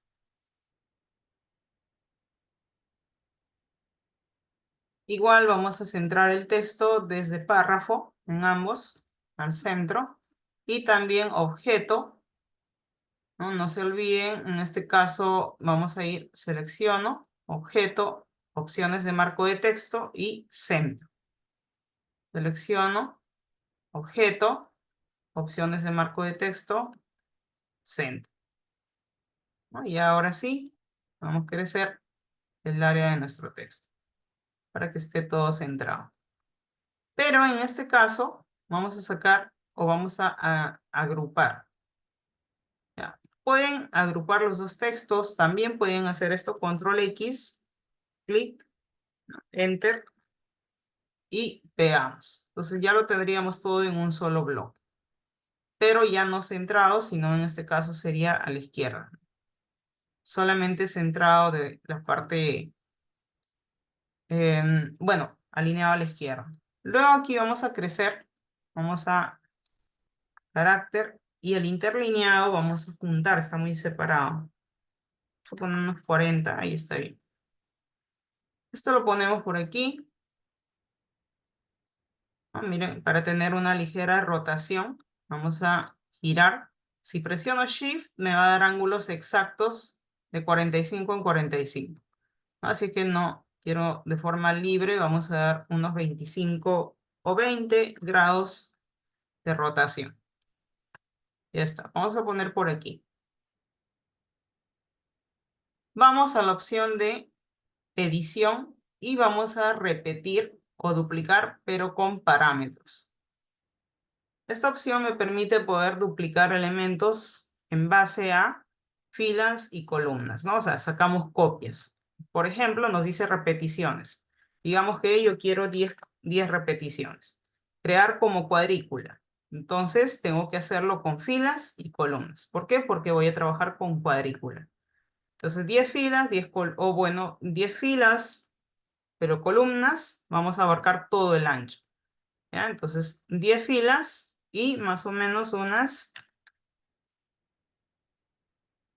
Igual vamos a centrar el texto desde párrafo en ambos al centro y también objeto, ¿no? No se olviden, en este caso vamos a ir selecciono, objeto, opciones de marco de texto y centro. Selecciono, objeto, opciones de marco de texto, centro, ¿no? Y ahora sí, vamos a crecer el área de nuestro texto para que esté todo centrado. Pero en este caso vamos a sacar o vamos a agrupar. ¿Ya? Pueden agrupar los dos textos, también pueden hacer esto, control X, clic, enter y pegamos. Entonces ya lo tendríamos todo en un solo bloque, pero ya no centrado, sino en este caso sería a la izquierda. Solamente centrado de la parte, bueno, alineado a la izquierda. Luego aquí vamos a crecer, vamos a carácter y el interlineado vamos a juntar, está muy separado. Vamos a poner unos 40, ahí está bien. Esto lo ponemos por aquí. Miren, para tener una ligera rotación, vamos a girar. Si presiono Shift, me va a dar ángulos exactos de 45 en 45. Así que no quiero de forma libre, vamos a dar unos 25 o 20 grados de rotación. Ya está, vamos a poner por aquí. Vamos a la opción de edición y vamos a repetir o duplicar, pero con parámetros. Esta opción me permite poder duplicar elementos en base a filas y columnas, ¿no? O sea, sacamos copias. Por ejemplo, nos dice repeticiones. Digamos que yo quiero 10 repeticiones. Crear como cuadrícula. Entonces, tengo que hacerlo con filas y columnas. ¿Por qué? Porque voy a trabajar con cuadrícula. Entonces, 10 filas, 10 filas, pero columnas, vamos a abarcar todo el ancho. ¿Ya? Entonces, 10 filas y más o menos unas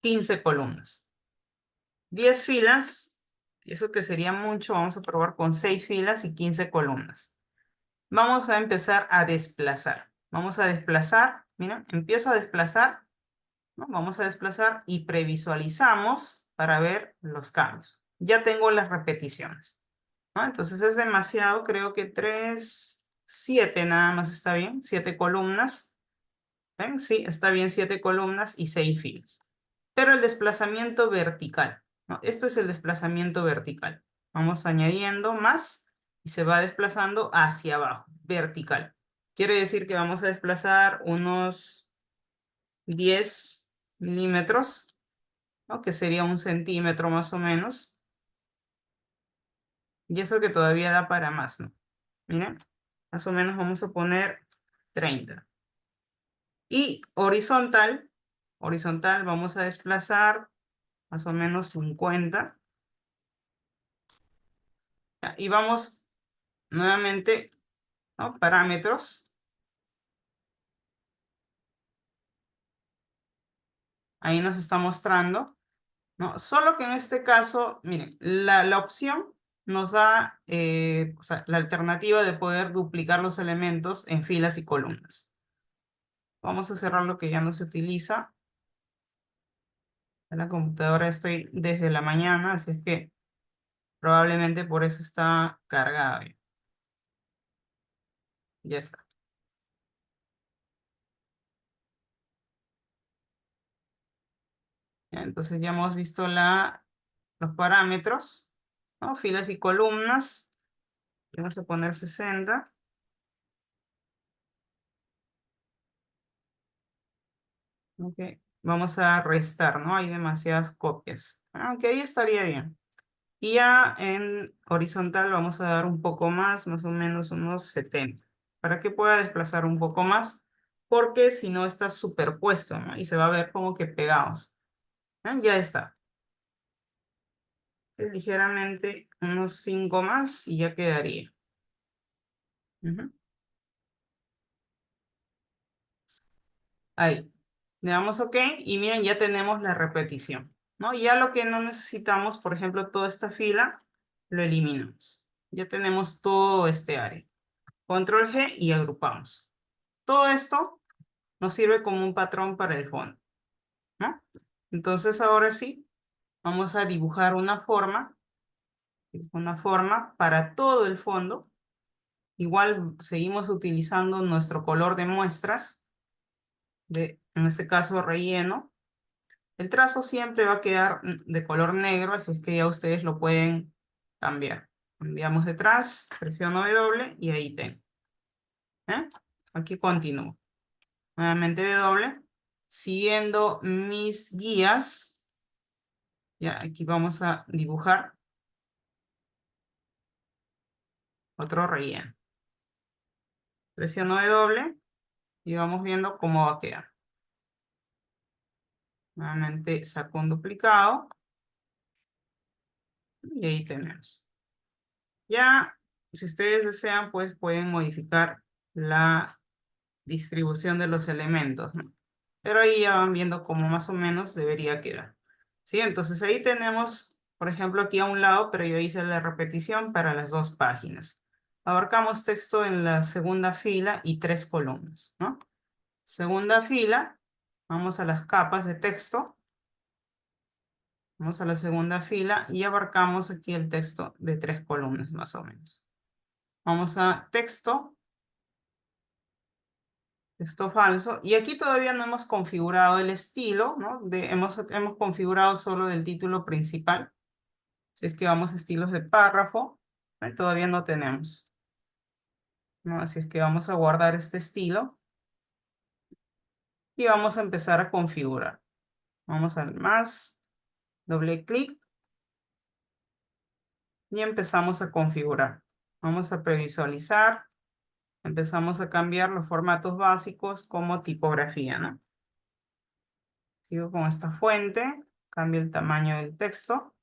15 columnas. 10 filas, y eso que sería mucho, vamos a probar con 6 filas y 15 columnas. Vamos a empezar a desplazar. Vamos a desplazar, mira, empiezo a desplazar, ¿no? Vamos a desplazar y previsualizamos para ver los cambios. Ya tengo las repeticiones, ¿no? Entonces es demasiado, creo que 3, 7 nada más está bien, 7 columnas. ¿Ven? Sí, está bien 7 columnas y 6 filas. Pero el desplazamiento vertical, ¿no? Esto es el desplazamiento vertical. Vamos añadiendo más y se va desplazando hacia abajo, vertical. Quiere decir que vamos a desplazar unos 10 milímetros, ¿no? Que sería 1 centímetro más o menos. Y eso que todavía da para más, ¿no? Miren, más o menos vamos a poner 30. Y horizontal vamos a desplazar más o menos 50. ¿Ya? Y vamos nuevamente, ¿no? Parámetros. Ahí nos está mostrando, ¿no? Solo que en este caso, miren, la opción nos da o sea, la alternativa de poder duplicar los elementos en filas y columnas. Vamos a cerrar lo que ya no se utiliza. En la computadora estoy desde la mañana, así es que probablemente por eso está cargada. Ya está. ¿Ya? Entonces ya hemos visto los parámetros, ¿no? Filas y columnas. Vamos a poner 60. Ok. Vamos a restar, ¿no? Hay demasiadas copias. Aunque ahí estaría bien. Y ya en horizontal vamos a dar un poco más o menos unos 70, para que pueda desplazar un poco más, porque si no está superpuesto, ¿no? Y se va a ver como que pegados. Ya está. Ligeramente unos 5 más y ya quedaría. Ujú. Ahí. Le damos OK y miren, ya tenemos la repetición, ¿no? Ya lo que no necesitamos, por ejemplo, toda esta fila, lo eliminamos. Ya tenemos todo este área. Control G y agrupamos. Todo esto nos sirve como un patrón para el fondo, ¿no? Entonces ahora sí, vamos a dibujar una forma para todo el fondo. Igual seguimos utilizando nuestro color de muestras, en este caso relleno. El trazo siempre va a quedar de color negro, así es que ya ustedes lo pueden cambiar. Enviamos detrás, presiono W y ahí tengo. ¿Eh? Aquí continúo. Nuevamente W. Siguiendo mis guías, ya aquí vamos a dibujar otro relleno. Presiono W y vamos viendo cómo va a quedar. Nuevamente saco un duplicado y ahí tenemos. Ya, si ustedes desean, pues pueden modificar la distribución de los elementos, ¿no? Pero ahí ya van viendo cómo más o menos debería quedar. ¿Sí? Entonces ahí tenemos, por ejemplo, aquí a un lado, pero yo hice la repetición para las 2 páginas. Abarcamos texto en la segunda fila y 3 columnas, ¿no? Segunda fila, vamos a las capas de texto. Vamos a la segunda fila y abarcamos aquí el texto de 3 columnas más o menos. Vamos a texto, texto falso. Y aquí todavía no hemos configurado el estilo, ¿no? Hemos configurado solo el título principal. Si es que vamos a estilos de párrafo, todavía no tenemos, ¿no? Así es que vamos a guardar este estilo y vamos a empezar a configurar. Vamos al más, doble clic y empezamos a configurar. Vamos a previsualizar. Empezamos a cambiar los formatos básicos como tipografía, ¿no? Sigo con esta fuente, cambio el tamaño del texto.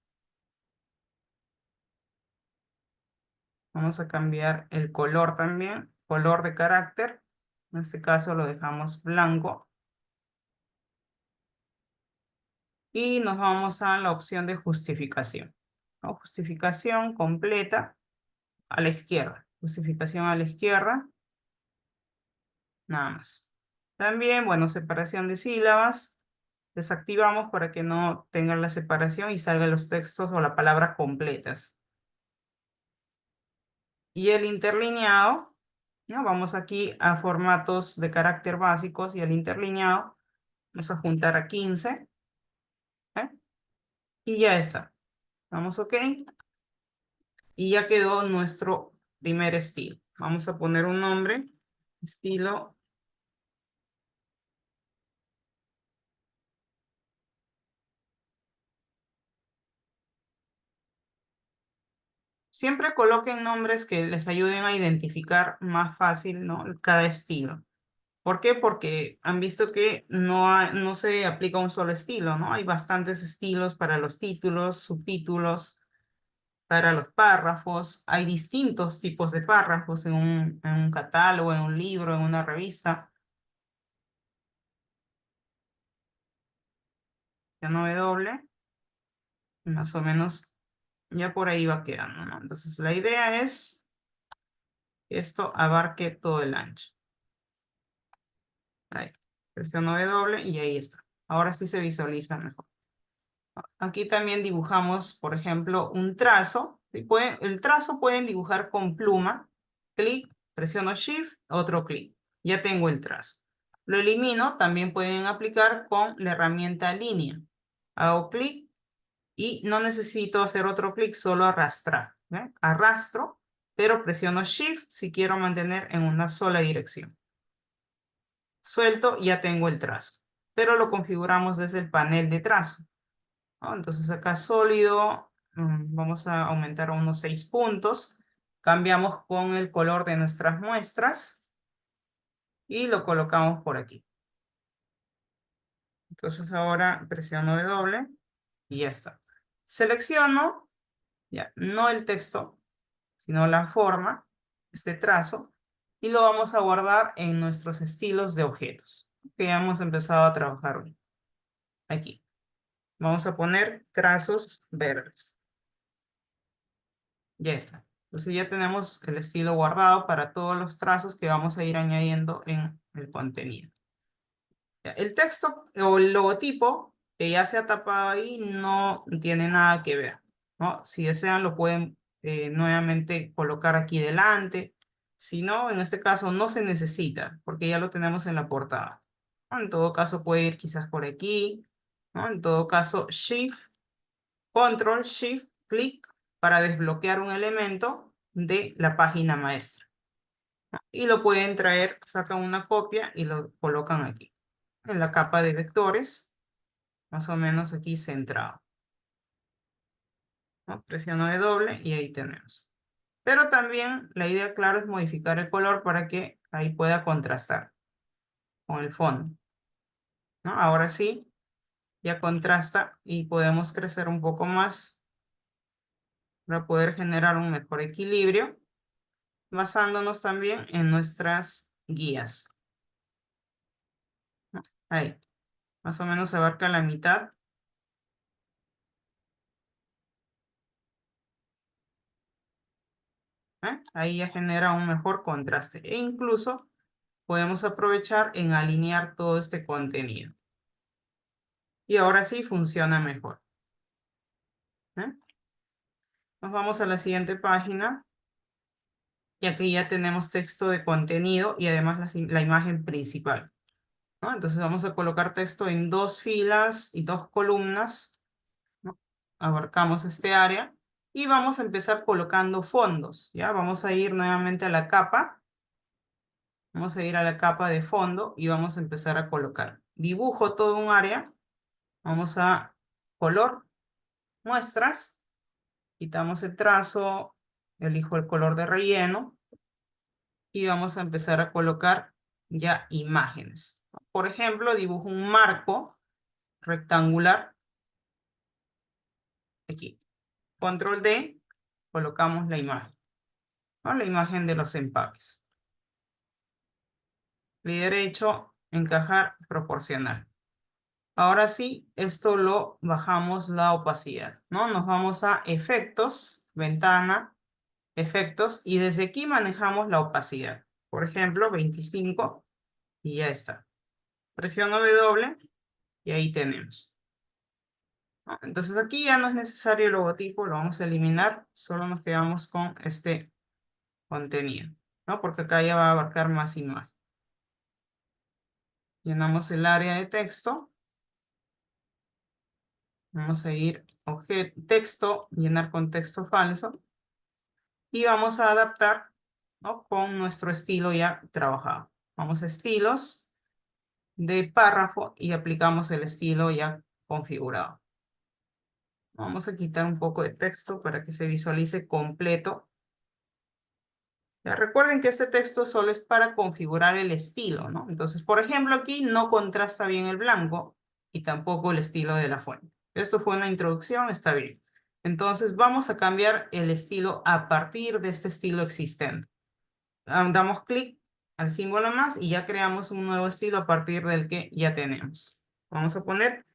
Vamos a cambiar el color también, color de carácter. En este caso lo dejamos blanco. Y nos vamos a la opción de justificación, ¿no? Justificación completa a la izquierda. Justificación a la izquierda, nada más. También, bueno, separación de sílabas. Desactivamos para que no tengan la separación y salgan los textos o las palabras completas. Y el interlineado, ¿no? Vamos aquí a formatos de carácter básicos y el interlineado. Vamos a juntar a 15. ¿Eh? Y ya está. Vamos OK. Y ya quedó nuestro primer estilo. Vamos a poner un nombre. Estilo. Siempre coloquen nombres que les ayuden a identificar más fácil, ¿no? Cada estilo. ¿Por qué? Porque han visto que no se aplica un solo estilo, ¿no? Hay bastantes estilos para los títulos, subtítulos, para los párrafos. Hay distintos tipos de párrafos en un catálogo, en un libro, en una revista. Ya no W, más o menos ya por ahí va quedando, ¿no? Entonces la idea es que esto abarque todo el ancho. Ahí, presiono W y ahí está. Ahora sí se visualiza mejor. Aquí también dibujamos, por ejemplo, un trazo. El trazo pueden dibujar con pluma. Clic, presiono Shift, otro clic. Ya tengo el trazo. Lo elimino, también pueden aplicar con la herramienta línea. Hago clic y no necesito hacer otro clic, solo arrastrar. ¿Ven? Arrastro, pero presiono Shift si quiero mantener en una sola dirección. Suelto, ya tengo el trazo, pero lo configuramos desde el panel de trazo, ¿no? Entonces acá sólido, vamos a aumentar a unos 6 puntos. Cambiamos con el color de nuestras muestras y lo colocamos por aquí. Entonces ahora presiono W y ya está. Selecciono, ya, no el texto, sino la forma, este trazo, y lo vamos a guardar en nuestros estilos de objetos, que ya hemos empezado a trabajar hoy. Aquí. Vamos a poner trazos verdes. Ya está. Entonces ya tenemos el estilo guardado para todos los trazos que vamos a ir añadiendo en el contenido. Ya, el texto o el logotipo que ya se ha tapado ahí no tiene nada que ver, ¿no? Si desean lo pueden nuevamente colocar aquí delante. Si no, en este caso no se necesita porque ya lo tenemos en la portada, ¿no? En todo caso puede ir quizás por aquí, ¿no? En todo caso Shift, Control, Shift, clic para desbloquear un elemento de la página maestra. Y lo pueden traer, sacan una copia y lo colocan aquí, en la capa de vectores, más o menos aquí centrado, ¿no? Presiono W y ahí tenemos. Pero también la idea, claro, es modificar el color para que ahí pueda contrastar con el fondo, ¿no? Ahora sí, ya contrasta y podemos crecer un poco más para poder generar un mejor equilibrio, basándonos también en nuestras guías, ¿no? Ahí, más o menos abarca la mitad. Ahí ya genera un mejor contraste e incluso podemos aprovechar en alinear todo este contenido. Y ahora sí funciona mejor, ¿eh? Nos vamos a la siguiente página y aquí ya tenemos texto de contenido y además la imagen principal, ¿no? Entonces vamos a colocar texto en 2 filas y 2 columnas, ¿no? Abarcamos este área y vamos a empezar colocando fondos, ¿ya? Vamos a ir nuevamente a la capa. Vamos a ir a la capa de fondo y vamos a empezar a colocar. Dibujo todo un área. Vamos a color, muestras. Quitamos el trazo, elijo el color de relleno y vamos a empezar a colocar ya imágenes. Por ejemplo, dibujo un marco rectangular aquí. Control D, colocamos la imagen, ¿no? La imagen de los empaques. Clic derecho, encajar, proporcional. Ahora sí, esto lo bajamos la opacidad, ¿no? Nos vamos a efectos, ventana, efectos, y desde aquí manejamos la opacidad. Por ejemplo, 25 y ya está. Presiono W y ahí tenemos, ¿no? Entonces aquí ya no es necesario el logotipo, lo vamos a eliminar, solo nos quedamos con este contenido, ¿no? Porque acá ya va a abarcar más imagen. Llenamos el área de texto. Vamos a ir texto, llenar con texto falso. Y vamos a adaptar, ¿no? Con nuestro estilo ya trabajado. Vamos a estilos de párrafo y aplicamos el estilo ya configurado. Vamos a quitar un poco de texto para que se visualice completo. Ya recuerden que este texto solo es para configurar el estilo, ¿no? Entonces, por ejemplo, aquí no contrasta bien el blanco y tampoco el estilo de la fuente. Esto fue una introducción, está bien. Entonces, vamos a cambiar el estilo a partir de este estilo existente. Damos clic al símbolo más y ya creamos un nuevo estilo a partir del que ya tenemos. Vamos a poner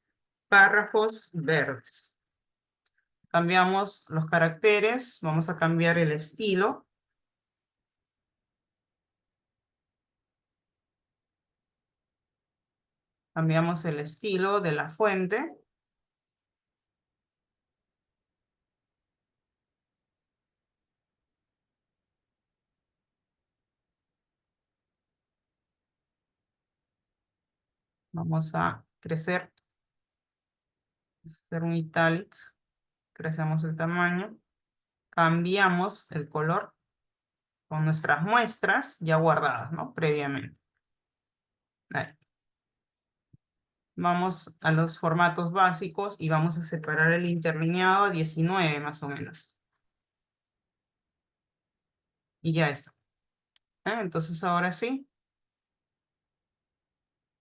párrafos verdes. Cambiamos los caracteres, vamos a cambiar el estilo. Cambiamos el estilo de la fuente. Vamos a crecer, hacer un italic. Crecemos el tamaño. Cambiamos el color con nuestras muestras ya guardadas, ¿no? Previamente. Ahí. Vamos a los formatos básicos y vamos a separar el interlineado a 19 más o menos. Y ya está. Entonces ahora sí,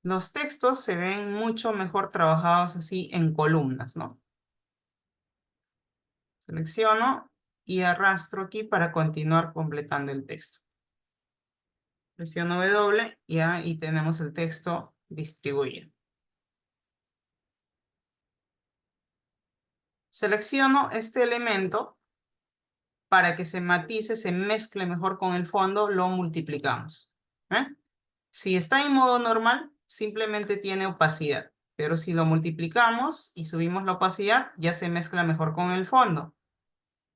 Los textos se ven mucho mejor trabajados así en columnas, ¿no? Selecciono y arrastro aquí para continuar completando el texto. Presiono W y ahí tenemos el texto distribuido. Selecciono este elemento para que se matice, se mezcle mejor con el fondo, lo multiplicamos. ¿Eh? Si está en modo normal, simplemente tiene opacidad. Pero si lo multiplicamos y subimos la opacidad, ya se mezcla mejor con el fondo.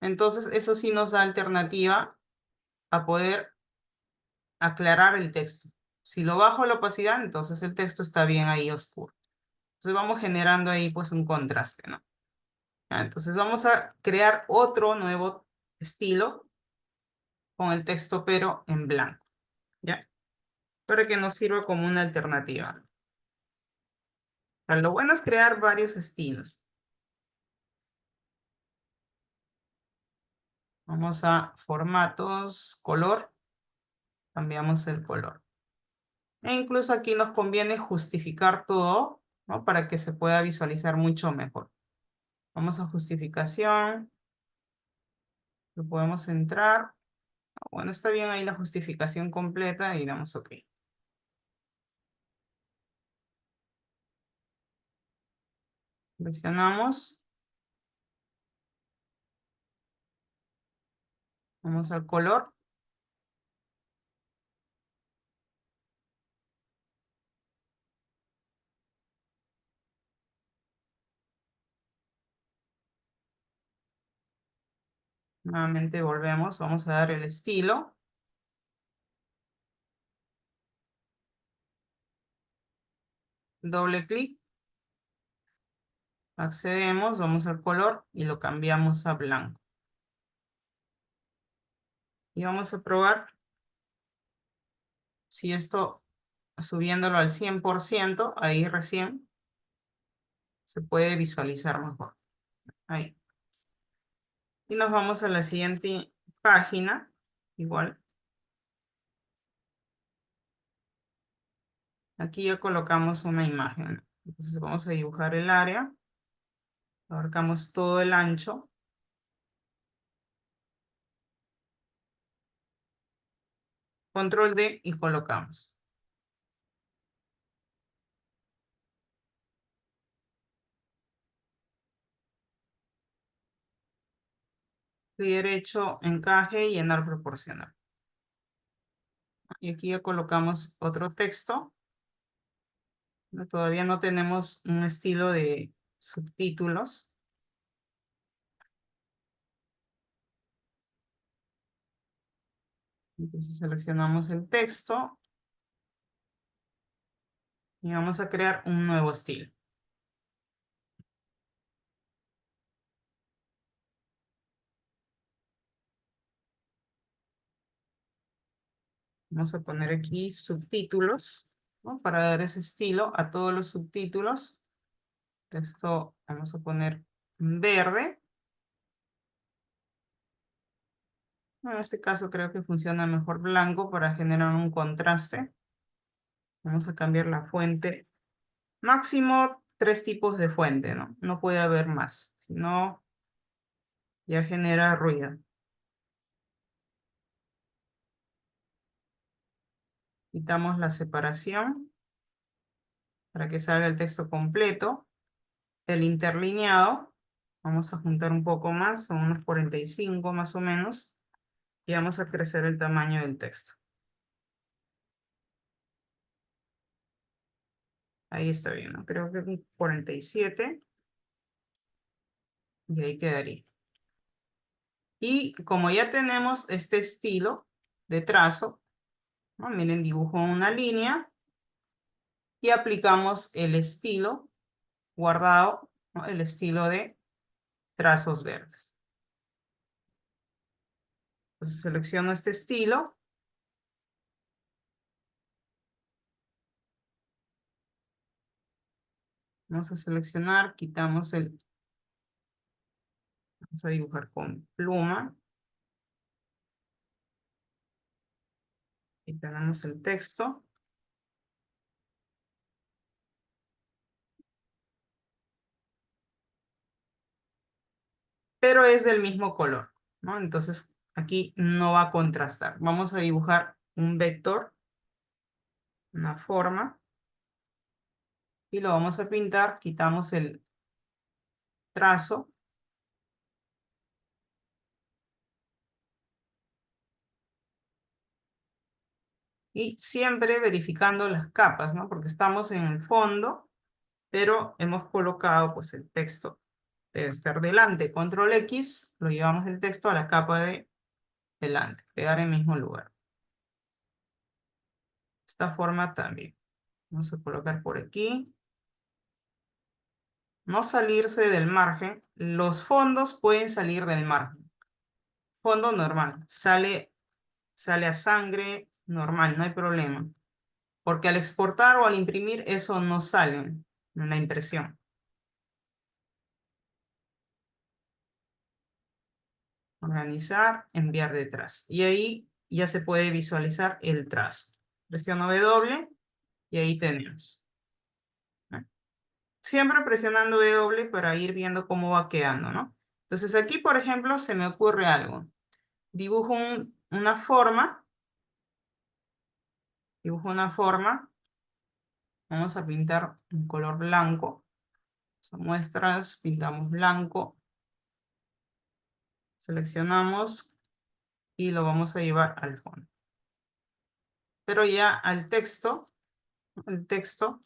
Entonces, eso sí nos da alternativa a poder aclarar el texto. Si lo bajo la opacidad, entonces el texto está bien ahí oscuro. Entonces vamos generando ahí pues un contraste, ¿no? Ya, entonces vamos a crear otro nuevo estilo con el texto pero en blanco, ¿ya? Para que nos sirva como una alternativa. Pero lo bueno es crear varios estilos. Vamos a formatos, color, cambiamos el color. E incluso aquí nos conviene justificar todo, ¿no? Para que se pueda visualizar mucho mejor. Vamos a justificación, lo podemos entrar. Bueno, está bien ahí la justificación completa y damos OK. Seleccionamos, vamos al color. Nuevamente volvemos, vamos a dar el estilo. Doble clic, accedemos, vamos al color y lo cambiamos a blanco. Y vamos a probar si esto, subiéndolo al 100%, ahí recién se puede visualizar mejor. Ahí. Y nos vamos a la siguiente página, igual. Aquí ya colocamos una imagen. Entonces vamos a dibujar el área. Abarcamos todo el ancho. Control D y colocamos. Clic derecho, encaje y llenar proporcional. Y aquí ya colocamos otro texto. Todavía no tenemos un estilo de subtítulos. Entonces seleccionamos el texto y vamos a crear un nuevo estilo. Vamos a poner aquí subtítulos, ¿no? Para dar ese estilo a todos los subtítulos. Esto vamos a poner verde. En este caso creo que funciona mejor blanco para generar un contraste. Vamos a cambiar la fuente. Máximo 3 tipos de fuente, ¿no? No puede haber más, si no ya genera ruido. Quitamos la separación para que salga el texto completo. El interlineado, vamos a juntar un poco más, son unos 45 más o menos. Y vamos a crecer el tamaño del texto. Ahí está bien, ¿no? Creo que un 47. Y ahí quedaría. Y como ya tenemos este estilo de trazo, ¿no? Miren, dibujo una línea y aplicamos el estilo guardado, ¿no? El estilo de trazos verdes. Entonces selecciono este estilo. Vamos a seleccionar, quitamos el... Vamos a dibujar con pluma. Y tenemos el texto. pero es del mismo color, ¿no? Entonces aquí no va a contrastar. Vamos a dibujar un vector, una forma, y lo vamos a pintar. Quitamos el trazo y siempre verificando las capas, ¿no? Porque estamos en el fondo, pero hemos colocado pues el texto. Debe estar delante. Control X, lo llevamos el texto a la capa de delante, pegar en el mismo lugar. Esta forma también. Vamos a colocar por aquí. No salirse del margen. Los fondos pueden salir del margen. Fondo normal. Sale a sangre normal, no hay problema. Porque al exportar o al imprimir eso no sale en la impresión. Organizar, enviar detrás. Y ahí ya se puede visualizar el trazo. Presiono W y ahí tenemos. ¿No? Siempre presionando W para ir viendo cómo va quedando, ¿no? Entonces aquí, por ejemplo, se me ocurre algo. Dibujo una forma. Dibujo una forma. Vamos a pintar un color blanco. Muestras, pintamos blanco. Seleccionamos y lo vamos a llevar al fondo. Pero ya al texto, el texto,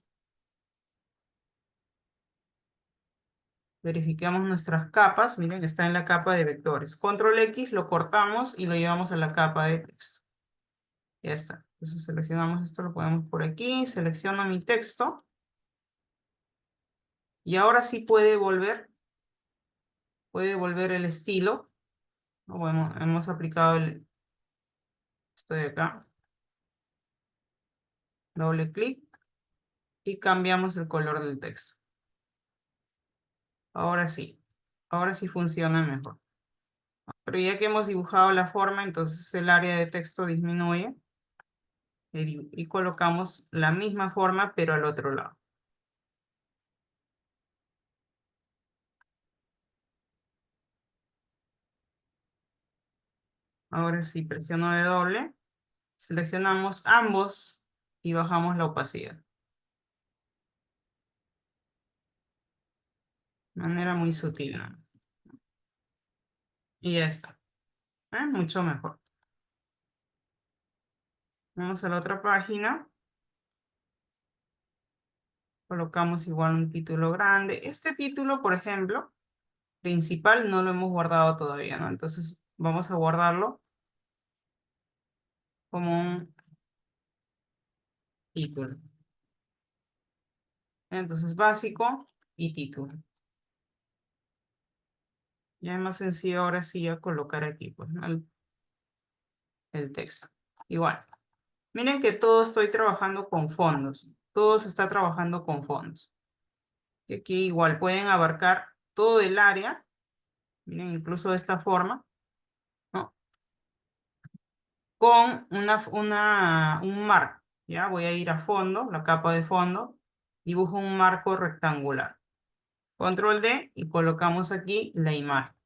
verificamos nuestras capas. Miren, está en la capa de vectores. Control X, lo cortamos y lo llevamos a la capa de texto. Ya está. Entonces seleccionamos esto, lo ponemos por aquí. Selecciono mi texto. Y ahora sí puede volver el estilo. Bueno, hemos aplicado esto de acá. Doble clic y cambiamos el color del texto. Ahora sí funciona mejor. Pero ya que hemos dibujado la forma, entonces el área de texto disminuye y colocamos la misma forma, pero al otro lado. Ahora sí, presiono W, seleccionamos ambos y bajamos la opacidad. De manera muy sutil, ¿no? Y ya está. Mucho mejor. Vamos a la otra página. Colocamos igual un título grande. Este título, por ejemplo, principal, no lo hemos guardado todavía, ¿no? Entonces vamos a guardarlo como un título. Entonces básico y título. Ya es más sencillo ahora sí ya colocar aquí, pues, ¿no? El texto. Igual. Miren que todo estoy trabajando con fondos. Todo se está trabajando con fondos. Y aquí igual pueden abarcar todo el área. Miren, incluso de esta forma, ¿no? Con un marco. Ya voy a ir a fondo, la capa de fondo. Dibujo un marco rectangular. Control D y colocamos aquí la imagen.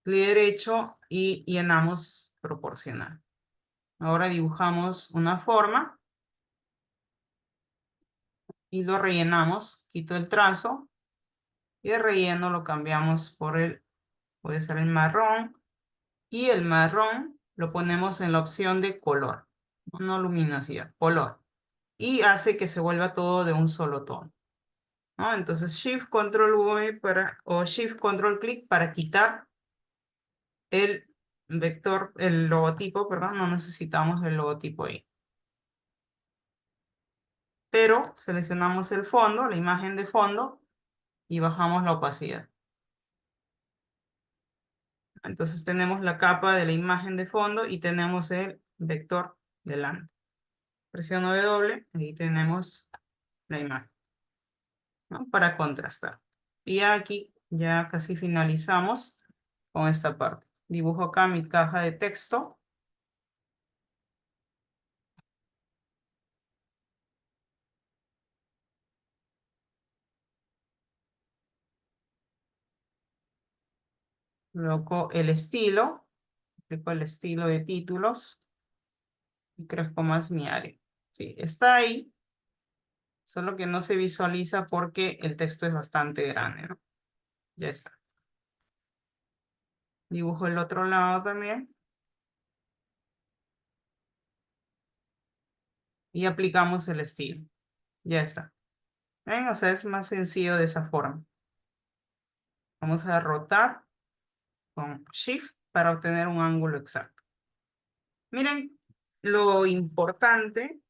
Clic derecho y llenamos proporcional. Ahora dibujamos una forma y lo rellenamos. Quito el trazo y el relleno lo cambiamos por puede ser el marrón. Y el marrón lo ponemos en la opción de color, no luminosidad, color. Y hace que se vuelva todo de un solo tono, ¿no? Entonces Shift Control V o Shift Control Click para quitar el vector, el logotipo, perdón, no necesitamos el logotipo ahí. Pero seleccionamos el fondo, la imagen de fondo, y bajamos la opacidad. Entonces tenemos la capa de la imagen de fondo y tenemos el vector delante. Presiono W, ahí tenemos la imagen, ¿no? Para contrastar. Y aquí ya casi finalizamos con esta parte. Dibujo acá mi caja de texto. Coloco el estilo. Aplico el estilo de títulos. Y crezco más mi área. Sí, está ahí. Solo que no se visualiza porque el texto es bastante grande, ¿no? Ya está. Dibujo el otro lado también. Y aplicamos el estilo. Ya está. ¿Ven? O sea, es más sencillo de esa forma. Vamos a rotar con Shift para obtener un ángulo exacto. Miren lo importante,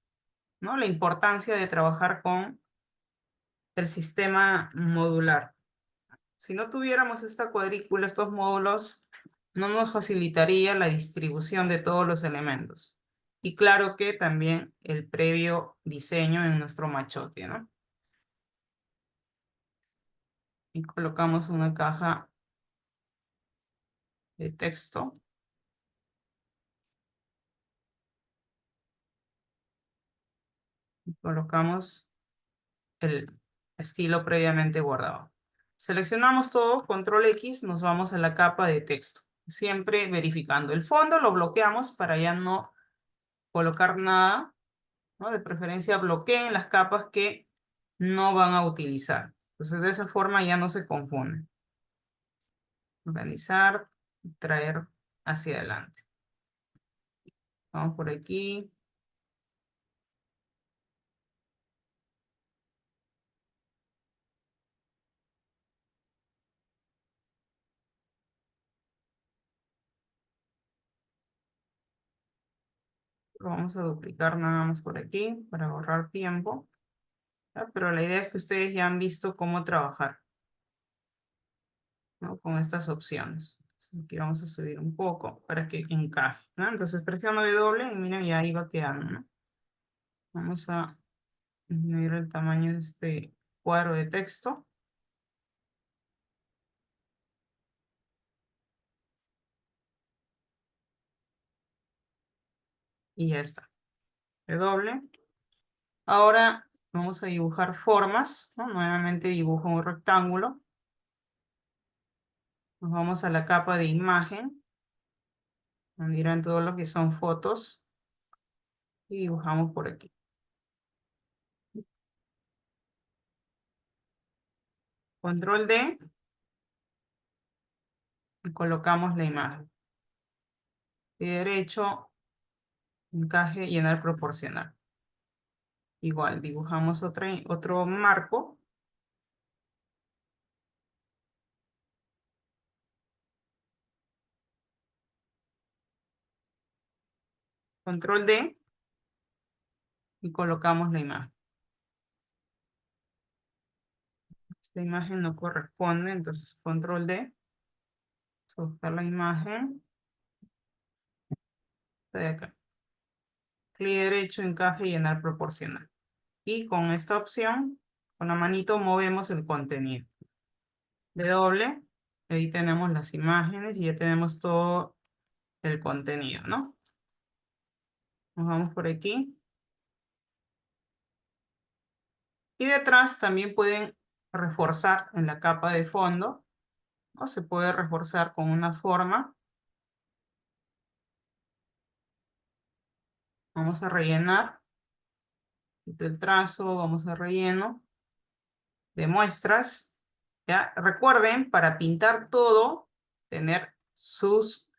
¿no? La importancia de trabajar con el sistema modular. Si no tuviéramos esta cuadrícula, estos módulos, no nos facilitaría la distribución de todos los elementos. Y claro que también el previo diseño en nuestro machote, ¿no? Y colocamos una caja de texto. Y colocamos el estilo previamente guardado. Seleccionamos todo, control X, nos vamos a la capa de texto. Siempre verificando. El fondo lo bloqueamos para ya no colocar nada, ¿no? De preferencia bloqueen las capas que no van a utilizar. Entonces de esa forma ya no se confunden. Organizar, traer hacia adelante. Vamos por aquí. Lo vamos a duplicar nada más por aquí para ahorrar tiempo. ¿Ya? Pero la idea es que ustedes ya han visto cómo trabajar, ¿no? Con estas opciones. Entonces, aquí vamos a subir un poco para que encaje, ¿no? Entonces presiono W y miren, ya ahí va quedando, ¿no? Vamos a disminuir el tamaño de este cuadro de texto. Y ya está. W. Ahora vamos a dibujar formas, ¿no? Nuevamente dibujo un rectángulo. Nos vamos a la capa de imagen, donde irán todo lo que son fotos. Y dibujamos por aquí. Control D. Y colocamos la imagen. Y derecho, encaje, llenar proporcional. Igual, dibujamos otro marco. Control D. Y colocamos la imagen. Esta imagen no corresponde, entonces control D. Buscar la imagen. Está de acá. Clic derecho, encaje, llenar proporcional. Y con esta opción, con la manito movemos el contenido. W, ahí tenemos las imágenes y ya tenemos todo el contenido, ¿no? Nos vamos por aquí. Y detrás también pueden reforzar en la capa de fondo, ¿no? Se puede reforzar con una forma. Vamos a rellenar. Del trazo, vamos a relleno de muestras. ¿Ya? Recuerden, para pintar todo, tener sus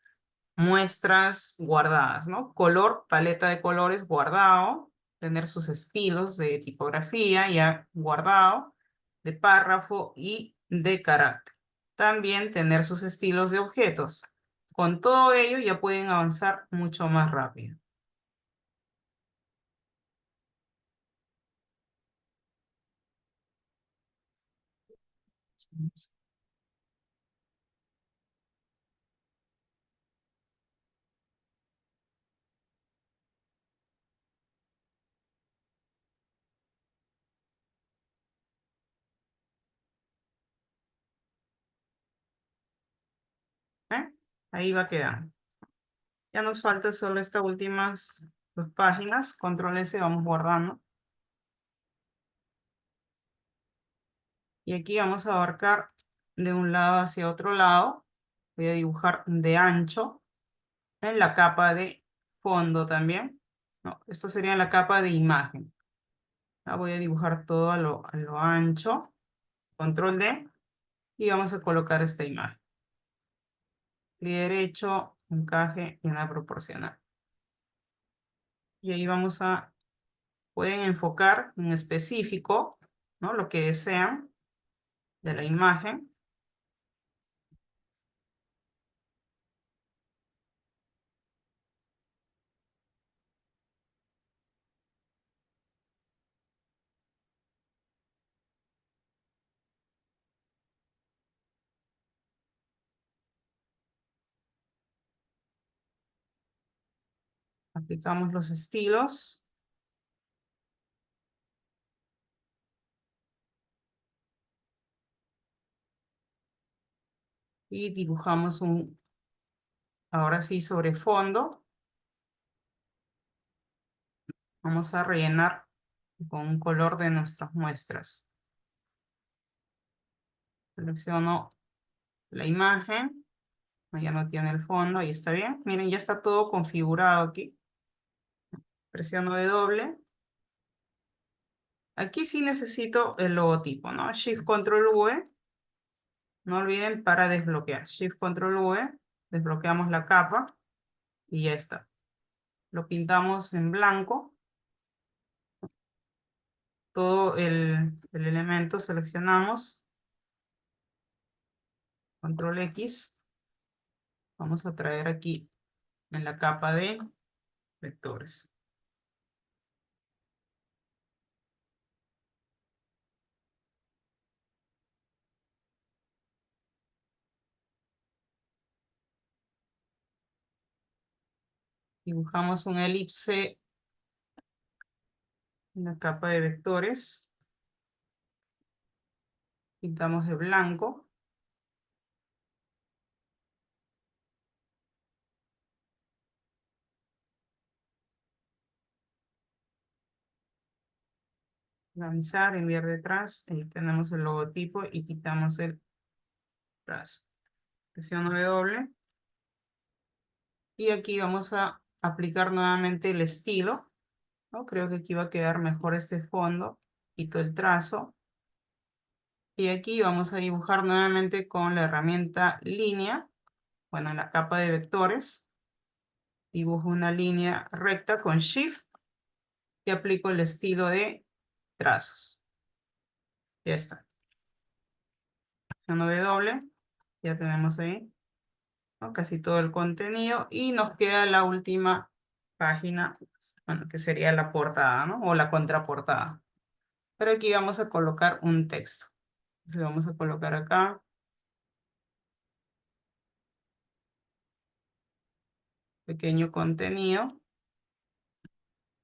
muestras guardadas, ¿no? Color, paleta de colores guardado, tener sus estilos de tipografía ya guardado, de párrafo y de carácter. También tener sus estilos de objetos. Con todo ello ya pueden avanzar mucho más rápido. ¿Eh? Ahí va quedando. Ya nos falta solo estas últimas dos páginas. Control S, vamos guardando. Y aquí vamos a abarcar de un lado hacia otro lado. Voy a dibujar de ancho en la capa de fondo también. No, esto sería en la capa de imagen. Voy a dibujar todo a lo ancho. Control D. Y vamos a colocar esta imagen. Clic derecho, encaje y una proporcional. Y ahí pueden enfocar en específico, ¿no? Lo que desean de la imagen. Aplicamos los estilos. Y dibujamos ahora sí, sobre fondo. Vamos a rellenar con un color de nuestras muestras. Selecciono la imagen. Ya no tiene el fondo, ahí está bien. Miren, ya está todo configurado aquí. Presiono W. Aquí sí necesito el logotipo, ¿no? Shift Control V. No olviden para desbloquear. Shift Control V. Desbloqueamos la capa y ya está. Lo pintamos en blanco. Todo el elemento seleccionamos. Control X. Vamos a traer aquí en la capa de vectores. Dibujamos un elipse en la capa de vectores. Pintamos de blanco. Lanzar, enviar detrás. Ahí tenemos el logotipo y quitamos el brazo. Presiono W. Y aquí vamos a aplicar nuevamente el estilo, ¿no? Creo que aquí va a quedar mejor este fondo. Quito el trazo. Y aquí vamos a dibujar nuevamente con la herramienta línea. Bueno, en la capa de vectores. Dibujo una línea recta con Shift. Y aplico el estilo de trazos. Ya está. Presiono W. Ya tenemos ahí, ¿no? Casi todo el contenido. Y nos queda la última página, bueno, que sería la portada, ¿no? O la contraportada. Pero aquí vamos a colocar un texto. Entonces le vamos a colocar acá. Pequeño contenido.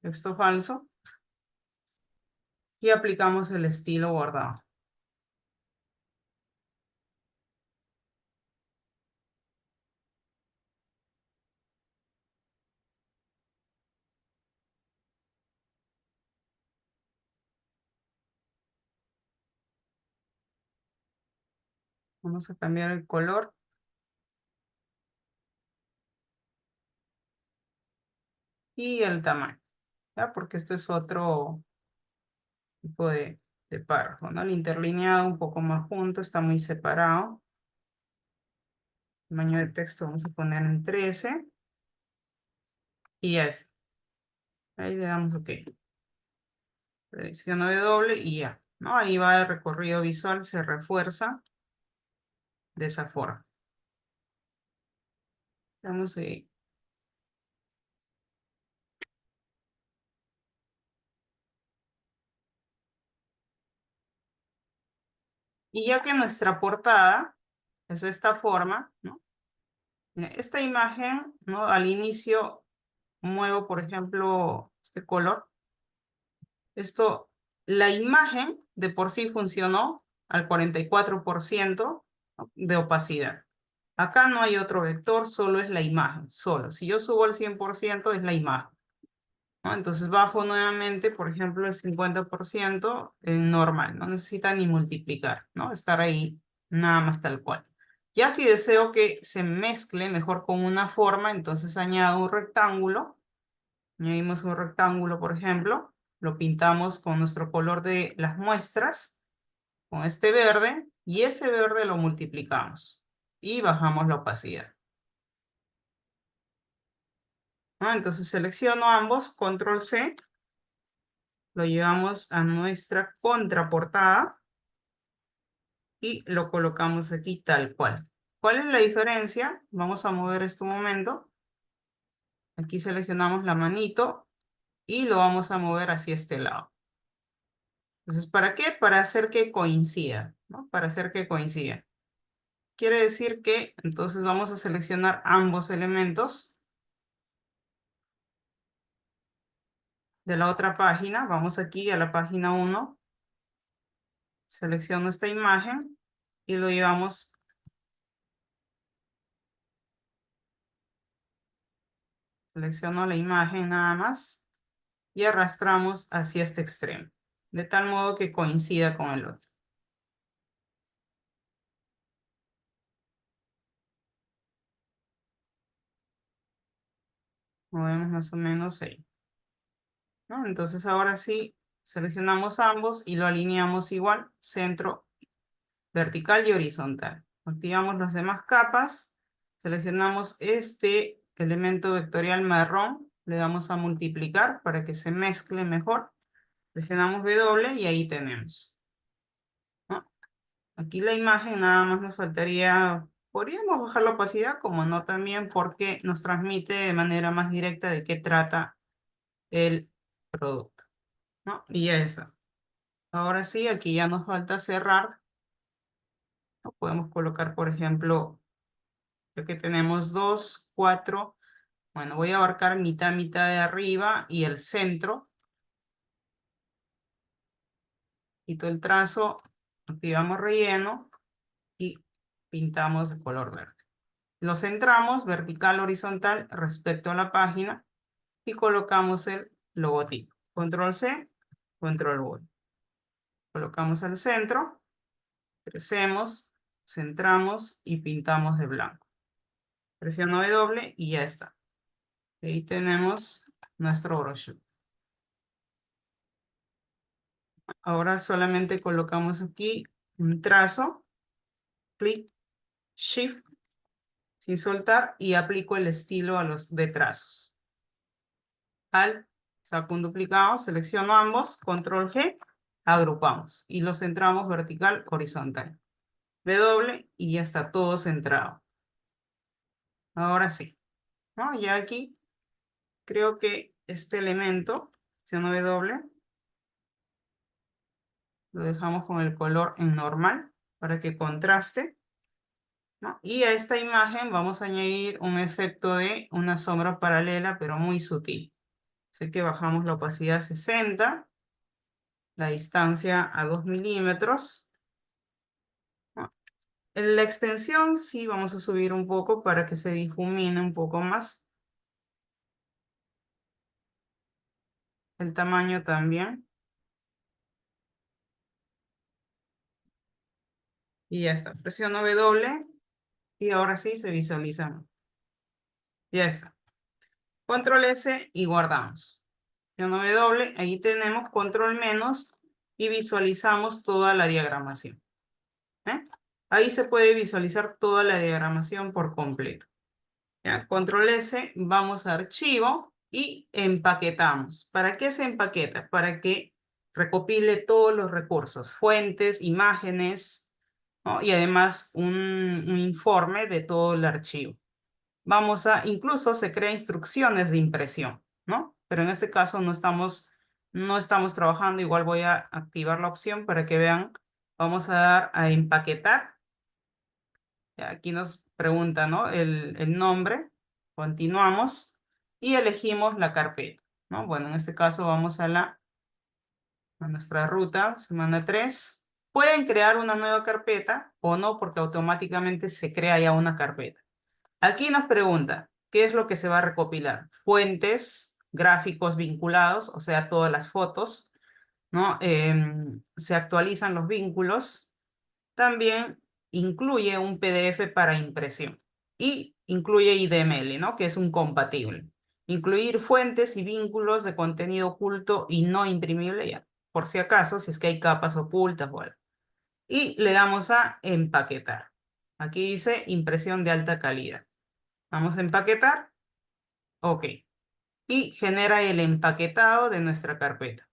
Texto falso. Y aplicamos el estilo bordado. Vamos a cambiar el color. Y el tamaño, ¿ya? Porque este es otro tipo de párrafo, ¿no? El interlineado un poco más junto, está muy separado. Tamaño de texto vamos a poner en 13. Y ya está. Ahí le damos OK. Selecciono W y ya, ¿no? Ahí va el recorrido visual, se refuerza de esa forma. Vamos ahí. Y ya que nuestra portada es de esta forma, ¿no? Mira, esta imagen, ¿no? Al inicio muevo, por ejemplo, este color. Esto, la imagen de por sí funcionó al 44%, ¿no? De opacidad. Acá no hay otro vector, solo es la imagen, solo. Si yo subo al 100% es la imagen, ¿no? Entonces bajo nuevamente, por ejemplo, el 50% en normal. No necesita ni multiplicar, ¿no? Estar ahí nada más tal cual. Ya si deseo que se mezcle mejor con una forma, entonces añado un rectángulo. Añadimos un rectángulo, por ejemplo. Lo pintamos con nuestro color de las muestras, con este verde, y ese verde lo multiplicamos. Y bajamos la opacidad. ¿No? Entonces selecciono ambos, control C. Lo llevamos a nuestra contraportada y lo colocamos aquí tal cual. ¿Cuál es la diferencia? Vamos a mover este momento. Aquí seleccionamos la manito y lo vamos a mover hacia este lado. Entonces, ¿para qué? Para hacer que coincida, ¿no? Para hacer que coincida. Quiere decir que entonces vamos a seleccionar ambos elementos de la otra página. Vamos aquí a la página 1. Selecciono esta imagen y lo llevamos. Selecciono la imagen nada más y arrastramos hacia este extremo, de tal modo que coincida con el otro. Movemos más o menos ahí, ¿no? Entonces ahora sí, seleccionamos ambos y lo alineamos igual, centro, vertical y horizontal. Activamos las demás capas, seleccionamos este elemento vectorial marrón, le damos a multiplicar para que se mezcle mejor. Presionamos W y ahí tenemos, ¿no? Aquí la imagen nada más nos faltaría, podríamos bajar la opacidad, como no también porque nos transmite de manera más directa de qué trata el producto, ¿no? Y ya está. Ahora sí, aquí ya nos falta cerrar, ¿no? Podemos colocar, por ejemplo, ya que tenemos 2, 4, bueno, voy a abarcar mitad, mitad de arriba y el centro. Quito el trazo, activamos relleno y pintamos de color verde. Lo centramos vertical, horizontal respecto a la página y colocamos el logotipo. Control C, control V. Colocamos al centro, crecemos, centramos y pintamos de blanco. Presiono W y ya está. Ahí tenemos nuestro brochure. Ahora solamente colocamos aquí un trazo, clic, shift, sin soltar y aplico el estilo a los de trazos. Alt, saco un duplicado, selecciono ambos, control G, agrupamos y los centramos vertical, horizontal. W y ya está todo centrado. Ahora sí, ¿no? Ya aquí creo que este elemento, presiono W, lo dejamos con el color en normal para que contraste, ¿no? Y a esta imagen vamos a añadir un efecto de una sombra paralela, pero muy sutil. Así que bajamos la opacidad a 60, la distancia a 2 milímetros. ¿No? En la extensión sí vamos a subir un poco para que se difumine un poco más. El tamaño también. Y ya está. Presiono W y ahora sí se visualiza. Ya está. Control S y guardamos. Presiono W, ahí tenemos control menos y visualizamos toda la diagramación. ¿Eh? Ahí se puede visualizar toda la diagramación por completo. ¿Ya? Control S, vamos a archivo y empaquetamos. ¿Para qué se empaqueta? Para que recopile todos los recursos, fuentes, imágenes, ¿no? Y además un informe de todo el archivo. Vamos a, incluso se crea instrucciones de impresión, ¿no? Pero en este caso no estamos trabajando, igual voy a activar la opción para que vean. Vamos a dar a empaquetar. Aquí nos pregunta, ¿no? El nombre. Continuamos y elegimos la carpeta, ¿no? Bueno, en este caso vamos a nuestra ruta, semana 3. Pueden crear una nueva carpeta o no, porque automáticamente se crea ya una carpeta. Aquí nos pregunta, ¿qué es lo que se va a recopilar? Fuentes, gráficos vinculados, o sea, todas las fotos, ¿no? Se actualizan los vínculos. También incluye un PDF para impresión y incluye IDML, ¿no? Que es un compatible. Incluir fuentes y vínculos de contenido oculto y no imprimible, ya, por si acaso, si es que hay capas ocultas o algo. Y le damos a empaquetar. Aquí dice impresión de alta calidad. Vamos a empaquetar. Ok. Y genera el empaquetado de nuestra carpeta.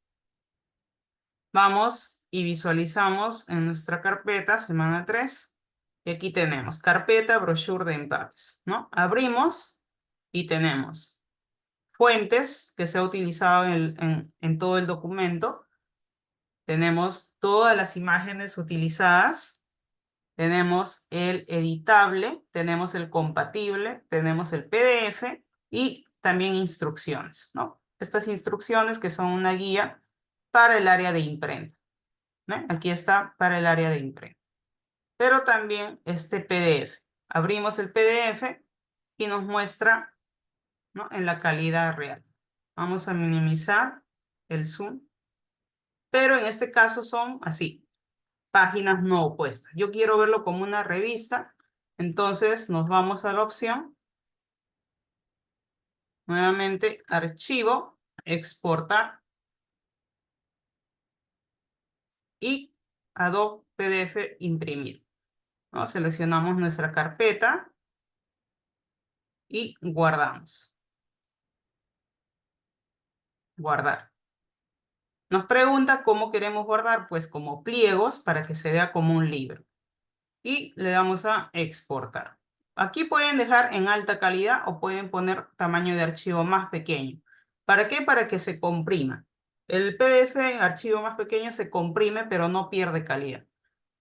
Vamos y visualizamos en nuestra carpeta, semana 3. Y aquí tenemos carpeta, brochure de empaques, ¿no? Abrimos y tenemos fuentes que se ha utilizado en todo el documento. Tenemos todas las imágenes utilizadas. Tenemos el editable, tenemos el compatible, tenemos el PDF y también instrucciones, ¿no? Estas instrucciones que son una guía para el área de imprenta, ¿no? Aquí está para el área de imprenta. Pero también este PDF. Abrimos el PDF y nos muestra, ¿no? En la calidad real. Vamos a minimizar el zoom. Pero en este caso son así, páginas no opuestas. Yo quiero verlo como una revista, entonces nos vamos a la opción, nuevamente archivo, exportar y Adobe PDF imprimir, ¿no? Seleccionamos nuestra carpeta y guardamos. Guardar. Nos pregunta cómo queremos guardar, pues como pliegos para que se vea como un libro. Y le damos a exportar. Aquí pueden dejar en alta calidad o pueden poner tamaño de archivo más pequeño. ¿Para qué? Para que se comprima. El PDF, archivo más pequeño, se comprime, pero no pierde calidad.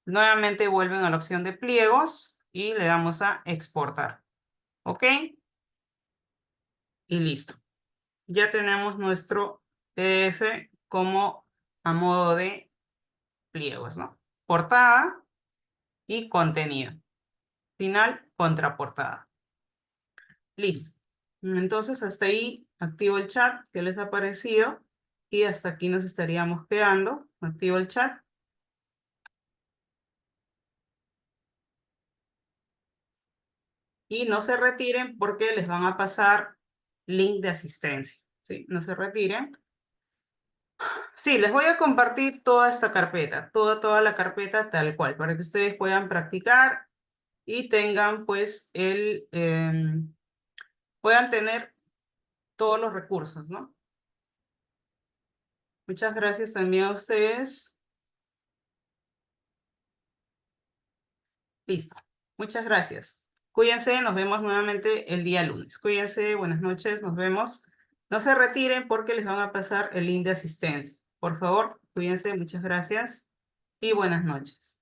Nuevamente vuelven a la opción de pliegos y le damos a exportar. ¿Ok? Y listo. Ya tenemos nuestro PDF como a modo de pliegos, ¿no? Portada y contenido. Final, contraportada. Listo. Entonces, hasta ahí activo el chat. ¿Qué les ha parecido? Y hasta aquí nos estaríamos quedando. Activo el chat. Y no se retiren porque les van a pasar link de asistencia. ¿Sí? No se retiren. Sí, les voy a compartir toda esta carpeta, toda la carpeta tal cual, para que ustedes puedan practicar y tengan pues puedan tener todos los recursos, ¿no? Muchas gracias también a ustedes. Listo. Muchas gracias. Cuídense, nos vemos nuevamente el día lunes. Cuídense, buenas noches, nos vemos. No se retiren porque les van a pasar el link de asistencia. Por favor, cuídense, muchas gracias y buenas noches.